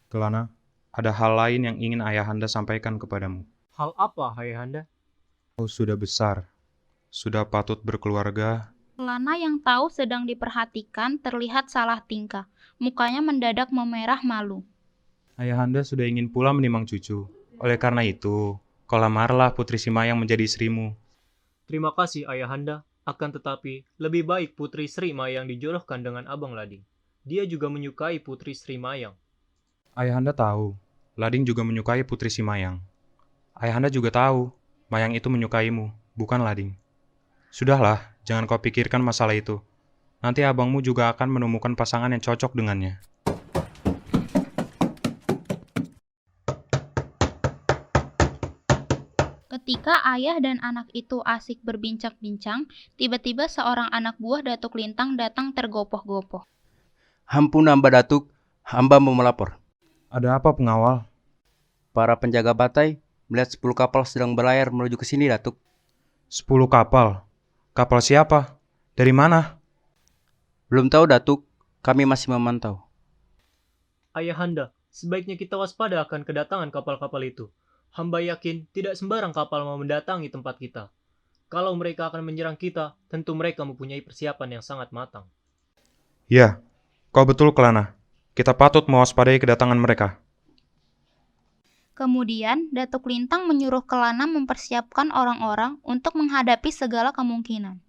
Kelana, ada hal lain yang ingin Ayahanda sampaikan kepadamu. Hal apa Ayahanda? Kau sudah besar, sudah patut berkeluarga. Kelana yang tahu sedang diperhatikan terlihat salah tingkah. Mukanya mendadak memerah malu. Ayahanda sudah ingin pula menimang cucu. Oleh karena itu, kau lamarlah Putri Simayang menjadi istrimu. Terima kasih Ayahanda. Akan tetapi, lebih baik Putri Sri Mayang dijodohkan dengan Abang Lading. Dia juga menyukai Putri Sri Mayang. Ayahanda tahu, Lading juga menyukai Putri Simayang. Ayahanda juga tahu, Mayang itu menyukaimu, bukan Lading. Sudahlah, jangan kau pikirkan masalah itu. Nanti abangmu juga akan menemukan pasangan yang cocok dengannya. Ketika ayah dan anak itu asik berbincang-bincang, tiba-tiba seorang anak buah Datuk Lintang datang tergopoh-gopoh. Ampun hamba Datuk, hamba mau melapor. Ada apa pengawal? Para penjaga batai melihat 10 kapal sedang berlayar menuju ke sini Datuk. 10 kapal? Kapal siapa? Dari mana? Belum tahu Datuk, kami masih memantau. Ayahanda, sebaiknya kita waspada akan kedatangan kapal-kapal itu. Hamba yakin tidak sembarang kapal mau mendatangi tempat kita. Kalau mereka akan menyerang kita, tentu mereka mempunyai persiapan yang sangat matang. Ya, kau betul Kelana. Kita patut mewaspadai kedatangan mereka. Kemudian, Datuk Lintang menyuruh Kelana mempersiapkan orang-orang untuk menghadapi segala kemungkinan.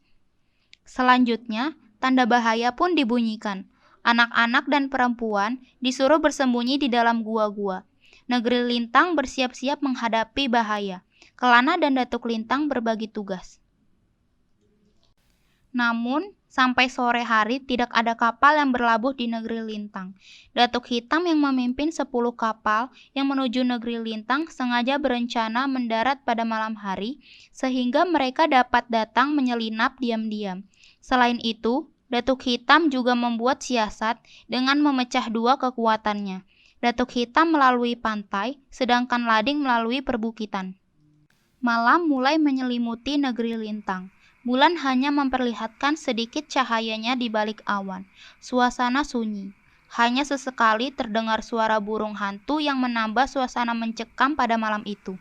Selanjutnya, tanda bahaya pun dibunyikan. Anak-anak dan perempuan disuruh bersembunyi di dalam gua-gua. Negeri Lintang bersiap-siap menghadapi bahaya. Kelana dan Datuk Lintang berbagi tugas. Namun, sampai sore hari tidak ada kapal yang berlabuh di negeri Lintang. Datuk Hitam yang memimpin 10 kapal yang menuju negeri Lintang sengaja berencana mendarat pada malam hari, sehingga mereka dapat datang menyelinap diam-diam. Selain itu, Datuk Hitam juga membuat siasat dengan memecah dua kekuatannya. Datuk Hitam melalui pantai, sedangkan Lading melalui perbukitan. Malam mulai menyelimuti negeri Lintang. Bulan hanya memperlihatkan sedikit cahayanya di balik awan. Suasana sunyi. Hanya sesekali terdengar suara burung hantu yang menambah suasana mencekam pada malam itu.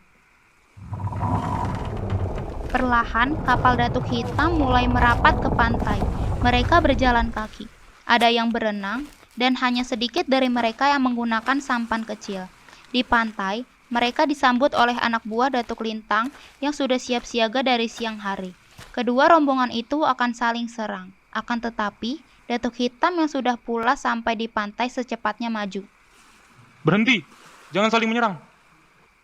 Perlahan, kapal Datuk Hitam mulai merapat ke pantai. Mereka berjalan kaki. Ada yang berenang, dan hanya sedikit dari mereka yang menggunakan sampan kecil. Di pantai, mereka disambut oleh anak buah Datuk Lintang yang sudah siap siaga dari siang hari. Kedua rombongan itu akan saling serang. Akan tetapi, Datuk Hitam yang sudah pula sampai di pantai secepatnya maju. Berhenti! Jangan saling menyerang!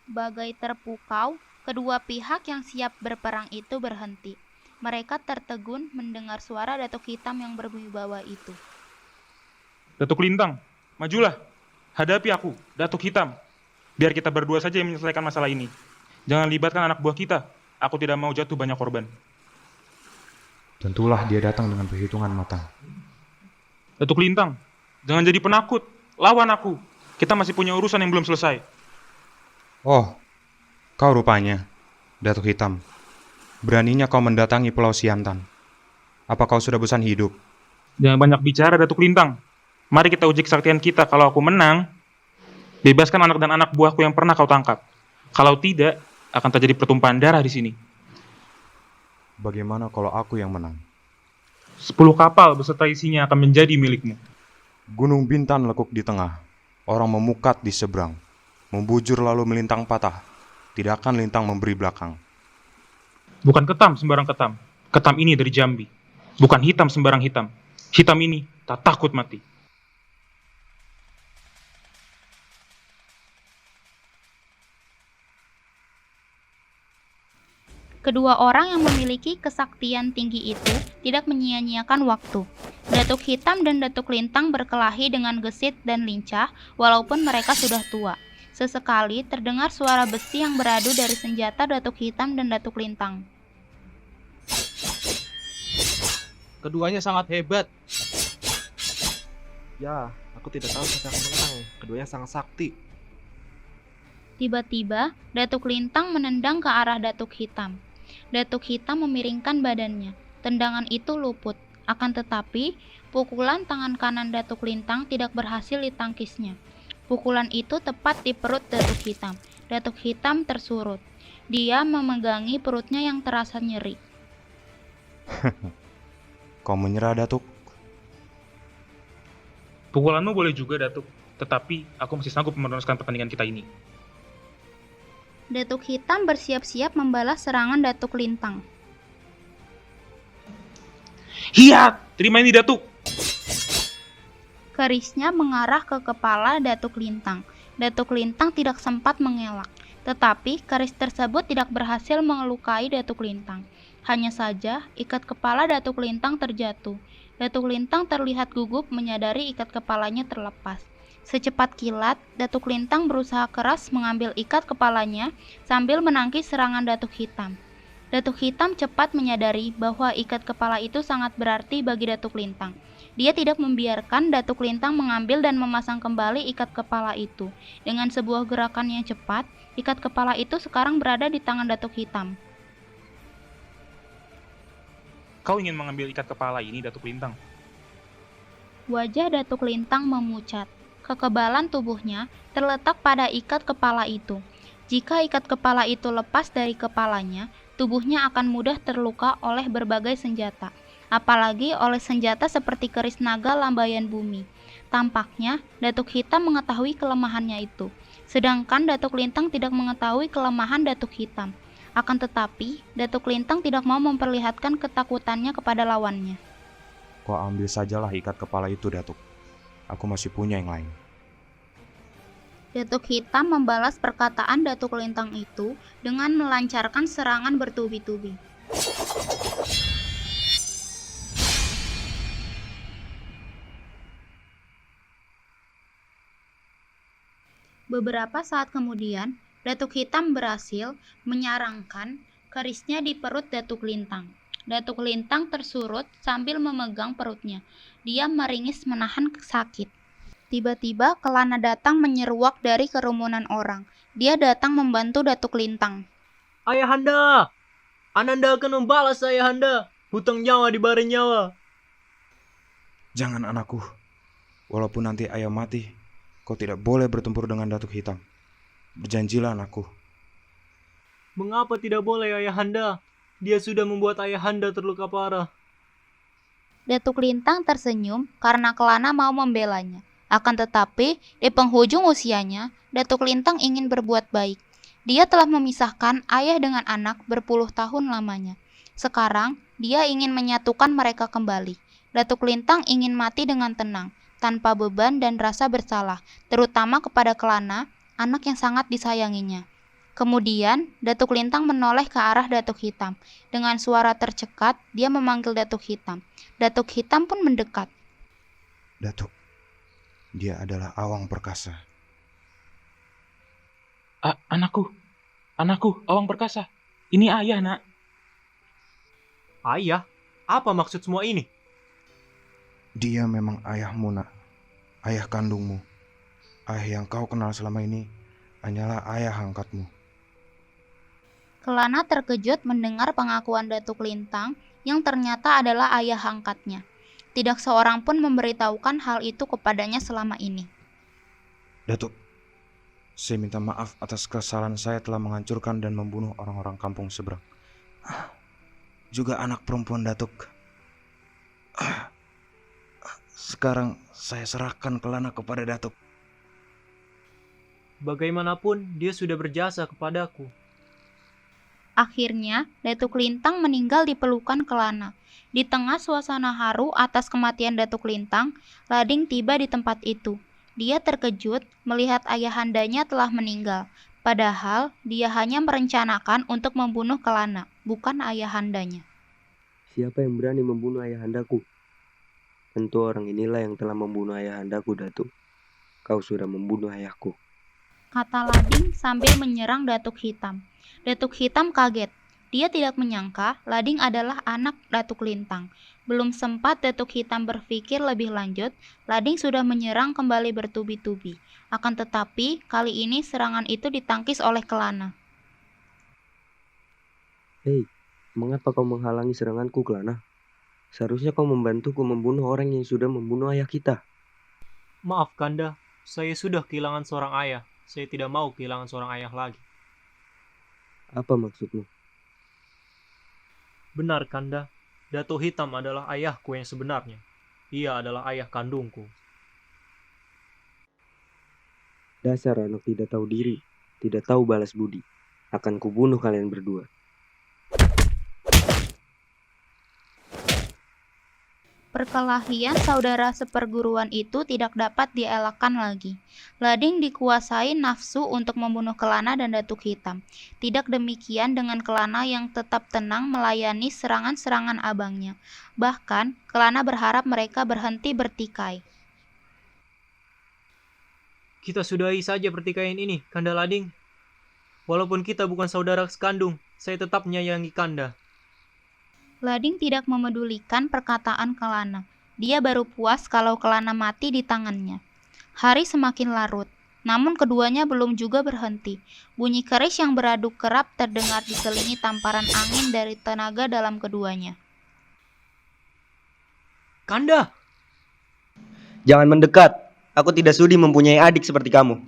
Bagai terpukau, kedua pihak yang siap berperang itu berhenti. Mereka tertegun mendengar suara Datuk Hitam yang berwibawa itu. Datuk Lintang, majulah! Hadapi aku, Datuk Hitam. Biar kita berdua saja yang menyelesaikan masalah ini. Jangan libatkan anak buah kita. Aku tidak mau jatuh banyak korban. Tentulah dia datang dengan perhitungan matang. Datuk Lintang, jangan jadi penakut. Lawan aku. Kita masih punya urusan yang belum selesai. Oh, kau rupanya, Datuk Hitam. Beraninya kau mendatangi Pulau Siantan. Apa kau sudah bosan hidup? Jangan banyak bicara, Datuk Lintang. Mari kita uji kesaktian kita. Kalau aku menang, bebaskan anak dan anak buahku yang pernah kau tangkap. Kalau tidak, akan terjadi pertumpahan darah di sini. Bagaimana kalau aku yang menang? 10 kapal beserta isinya akan menjadi milikmu. Gunung Bintan lekuk di tengah. Orang memukat di seberang. Membujur lalu melintang patah. Tidak akan lintang memberi belakang. Bukan ketam sembarang ketam. Ketam ini dari Jambi. Bukan hitam sembarang hitam. Hitam ini tak takut mati. Kedua orang yang memiliki kesaktian tinggi itu tidak menyia-nyiakan waktu. Datuk Hitam dan Datuk Lintang berkelahi dengan gesit dan lincah walaupun mereka sudah tua. Sesekali terdengar suara besi yang beradu dari senjata Datuk Hitam dan Datuk Lintang. Keduanya sangat hebat. Ya, aku tidak tahu siapa yang menang. Keduanya sangat sakti. Tiba-tiba, Datuk Lintang menendang ke arah Datuk Hitam. Datuk Hitam memiringkan badannya. Tendangan itu luput. Akan tetapi, pukulan tangan kanan Datuk Lintang tidak berhasil ditangkisnya. Pukulan itu tepat di perut Datuk Hitam. Datuk Hitam tersurut. Dia memegangi perutnya yang terasa nyeri. Kau menyerah, Datuk? Pukulanmu boleh juga, Datuk. Tetapi aku masih sanggup meneruskan pertandingan kita ini. Datuk Hitam bersiap-siap membalas serangan Datuk Lintang. Hiat! Terima ini, Datuk! Kerisnya mengarah ke kepala Datuk Lintang. Datuk Lintang tidak sempat mengelak. Tetapi keris tersebut tidak berhasil melukai Datuk Lintang. Hanya saja ikat kepala Datuk Lintang terjatuh. Datuk Lintang terlihat gugup menyadari ikat kepalanya terlepas. Secepat kilat, Datuk Lintang berusaha keras mengambil ikat kepalanya sambil menangkis serangan Datuk Hitam. Datuk Hitam cepat menyadari bahwa ikat kepala itu sangat berarti bagi Datuk Lintang. Dia tidak membiarkan Datuk Lintang mengambil dan memasang kembali ikat kepala itu. Dengan sebuah gerakan yang cepat, ikat kepala itu sekarang berada di tangan Datuk Hitam. Kau ingin mengambil ikat kepala ini, Datuk Lintang? Wajah Datuk Lintang memucat. Kekebalan tubuhnya terletak pada ikat kepala itu. Jika ikat kepala itu lepas dari kepalanya, tubuhnya akan mudah terluka oleh berbagai senjata, apalagi oleh senjata seperti keris naga lambayan bumi. Tampaknya, Datuk Hitam mengetahui kelemahannya itu, sedangkan Datuk Lintang tidak mengetahui kelemahan Datuk Hitam. Akan tetapi, Datuk Lintang tidak mau memperlihatkan ketakutannya kepada lawannya. Kau ambil sajalah ikat kepala itu, Datuk. Aku masih punya yang lain. Datuk Hitam membalas perkataan Datuk Lintang itu dengan melancarkan serangan bertubi-tubi. Beberapa saat kemudian, Datuk Hitam berhasil menyarangkan kerisnya di perut Datuk Lintang. Datuk Lintang tersurut sambil memegang perutnya. Dia meringis menahan sakit. Tiba-tiba Kelana datang menyeruak dari kerumunan orang. Dia datang membantu Datuk Lintang. Ayahanda! Ananda akan membalas Ayahanda. Hutang nyawa dibaring nyawa. Jangan, anakku. Walaupun nanti ayah mati, kau tidak boleh bertempur dengan Datuk Hitam. Berjanjilah, anakku. Mengapa tidak boleh, Ayahanda? Dia sudah membuat Ayahanda terluka parah. Datuk Lintang tersenyum karena Kelana mau membelanya. Akan tetapi, di penghujung usianya, Datuk Lintang ingin berbuat baik. Dia telah memisahkan ayah dengan anak berpuluh tahun lamanya. Sekarang, dia ingin menyatukan mereka kembali. Datuk Lintang ingin mati dengan tenang, tanpa beban dan rasa bersalah, terutama kepada Kelana, anak yang sangat disayanginya. Kemudian, Datuk Lintang menoleh ke arah Datuk Hitam. Dengan suara tercekat, dia memanggil Datuk Hitam. Datuk Hitam pun mendekat. Datuk, dia adalah Awang Perkasa. Anakku, Awang Perkasa. Ini ayah, nak. Ayah? Apa maksud semua ini? Dia memang ayahmu, nak. Ayah kandungmu. Ayah yang kau kenal selama ini hanyalah ayah angkatmu. Kelana terkejut mendengar pengakuan Datuk Lintang yang ternyata adalah ayah angkatnya. Tidak seorang pun memberitahukan hal itu kepadanya selama ini. Datuk, saya minta maaf atas kesalahan saya telah menghancurkan dan membunuh orang-orang kampung seberang. Juga anak perempuan Datuk. Sekarang saya serahkan Kelana kepada Datuk. Bagaimanapun, dia sudah berjasa kepadaku. Akhirnya, Datuk Lintang meninggal di pelukan Kelana. Di tengah suasana haru atas kematian Datuk Lintang, Lading tiba di tempat itu. Dia terkejut melihat ayahandanya telah meninggal, padahal dia hanya merencanakan untuk membunuh Kelana. bukan ayahandanya. Siapa yang berani membunuh ayahandaku? Tentu orang inilah yang telah membunuh ayahandaku, Datuk. Kau sudah membunuh ayahku. Kata Lading sambil menyerang Datuk Hitam. Datuk Hitam kaget. Dia tidak menyangka Lading adalah anak Datuk Lintang. Belum sempat Datuk Hitam berpikir lebih lanjut, Lading sudah menyerang kembali bertubi-tubi. Akan tetapi, kali ini serangan itu ditangkis oleh Kelana. Hei, mengapa kau menghalangi seranganku, Kelana? Seharusnya kau membantuku membunuh orang yang sudah membunuh ayah kita. Maaf, Kanda. Saya sudah kehilangan seorang ayah. Saya tidak mau kehilangan seorang ayah lagi. Apa maksudmu? Benar, Kanda. Datuk Hitam adalah ayahku yang sebenarnya. Ia adalah ayah kandungku. Dasar anak tidak tahu diri, tidak tahu balas budi. Akan kubunuh kalian berdua. Perkelahian saudara seperguruan itu tidak dapat dielakkan lagi. Lading dikuasai nafsu untuk membunuh Kelana dan Datuk Hitam. Tidak demikian dengan Kelana yang tetap tenang melayani serangan-serangan abangnya. Bahkan, Kelana berharap mereka berhenti bertikai. Kita sudahi saja pertikaian ini, Kanda Lading. Walaupun kita bukan saudara sekandung, saya tetap menyayangi Kanda. Lading tidak memedulikan perkataan Kelana. Dia baru puas kalau Kelana mati di tangannya. Hari semakin larut, namun keduanya belum juga berhenti. Bunyi keris yang beradu kerap terdengar diselingi tamparan angin dari tenaga dalam keduanya. Kanda! Jangan mendekat. Aku tidak sudi mempunyai adik seperti kamu.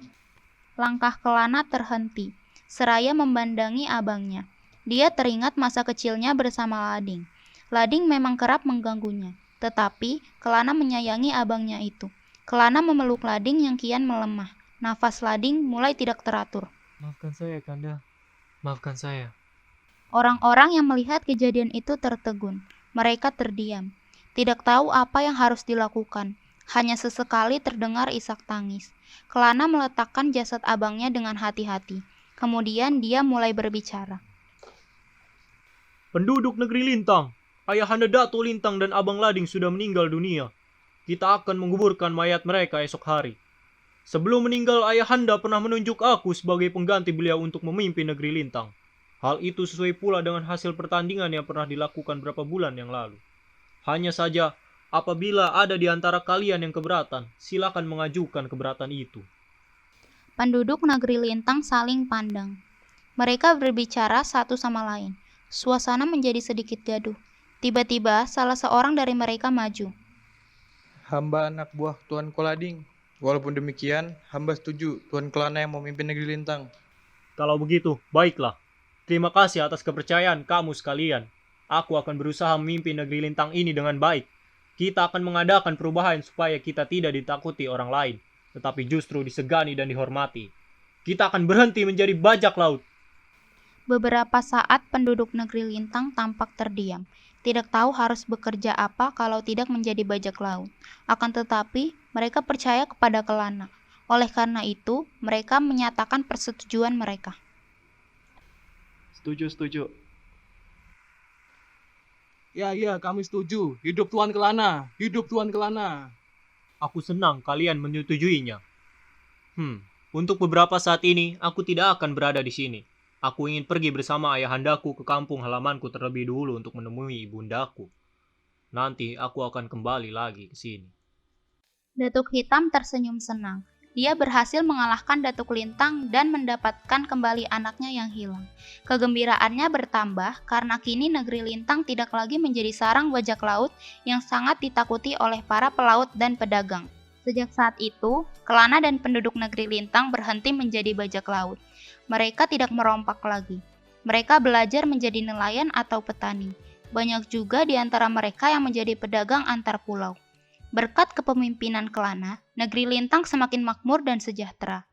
Langkah Kelana terhenti, seraya memandangi abangnya. Dia teringat masa kecilnya bersama Lading. Lading memang kerap mengganggunya, tetapi Kelana menyayangi abangnya itu. Kelana memeluk Lading yang kian melemah. Nafas Lading mulai tidak teratur. Maafkan saya, Kanda. Maafkan saya. Orang-orang yang melihat kejadian itu tertegun. Mereka terdiam. Tidak tahu apa yang harus dilakukan. Hanya sesekali terdengar isak tangis. Kelana meletakkan jasad abangnya dengan hati-hati. Kemudian dia mulai berbicara. Penduduk negeri Lintang, ayahanda Datuk Lintang dan Abang Lading sudah meninggal dunia. Kita akan menguburkan mayat mereka esok hari. Sebelum meninggal, ayahanda pernah menunjuk aku sebagai pengganti beliau untuk memimpin negeri Lintang. Hal itu sesuai pula dengan hasil pertandingan yang pernah dilakukan beberapa bulan yang lalu. Hanya saja, apabila ada di antara kalian yang keberatan, silakan mengajukan keberatan itu. Penduduk negeri Lintang saling pandang. Mereka berbicara satu sama lain. Suasana menjadi sedikit gaduh. Tiba-tiba salah seorang dari mereka maju. Hamba anak buah Tuan Kolading. Walaupun demikian, hamba setuju Tuan Kelana yang memimpin negeri Lintang. Kalau begitu, baiklah. Terima kasih atas kepercayaan kamu sekalian. Aku akan berusaha memimpin negeri Lintang ini dengan baik. Kita akan mengadakan perubahan supaya kita tidak ditakuti orang lain, tetapi justru disegani dan dihormati. Kita akan berhenti menjadi bajak laut. Beberapa saat penduduk negeri Lintang tampak terdiam. Tidak tahu harus bekerja apa kalau tidak menjadi bajak laut. Akan tetapi, mereka percaya kepada Kelana. Oleh karena itu, mereka menyatakan persetujuan mereka. Setuju. Ya, kami setuju. Hidup Tuan Kelana. Hidup Tuan Kelana. Aku senang kalian menyetujuinya. Untuk beberapa saat ini, aku tidak akan berada di sini. Aku ingin pergi bersama ayahandaku ke kampung halamanku terlebih dulu untuk menemui ibundaku. Nanti aku akan kembali lagi ke sini. Datuk Hitam tersenyum senang. Dia berhasil mengalahkan Datuk Lintang dan mendapatkan kembali anaknya yang hilang. Kegembiraannya bertambah karena kini negeri Lintang tidak lagi menjadi sarang bajak laut yang sangat ditakuti oleh para pelaut dan pedagang. Sejak saat itu, Kelana dan penduduk negeri Lintang berhenti menjadi bajak laut. Mereka tidak merompak lagi. Mereka belajar menjadi nelayan atau petani. Banyak juga di antara mereka yang menjadi pedagang antar pulau. Berkat kepemimpinan Kelana, negeri Lintang semakin makmur dan sejahtera.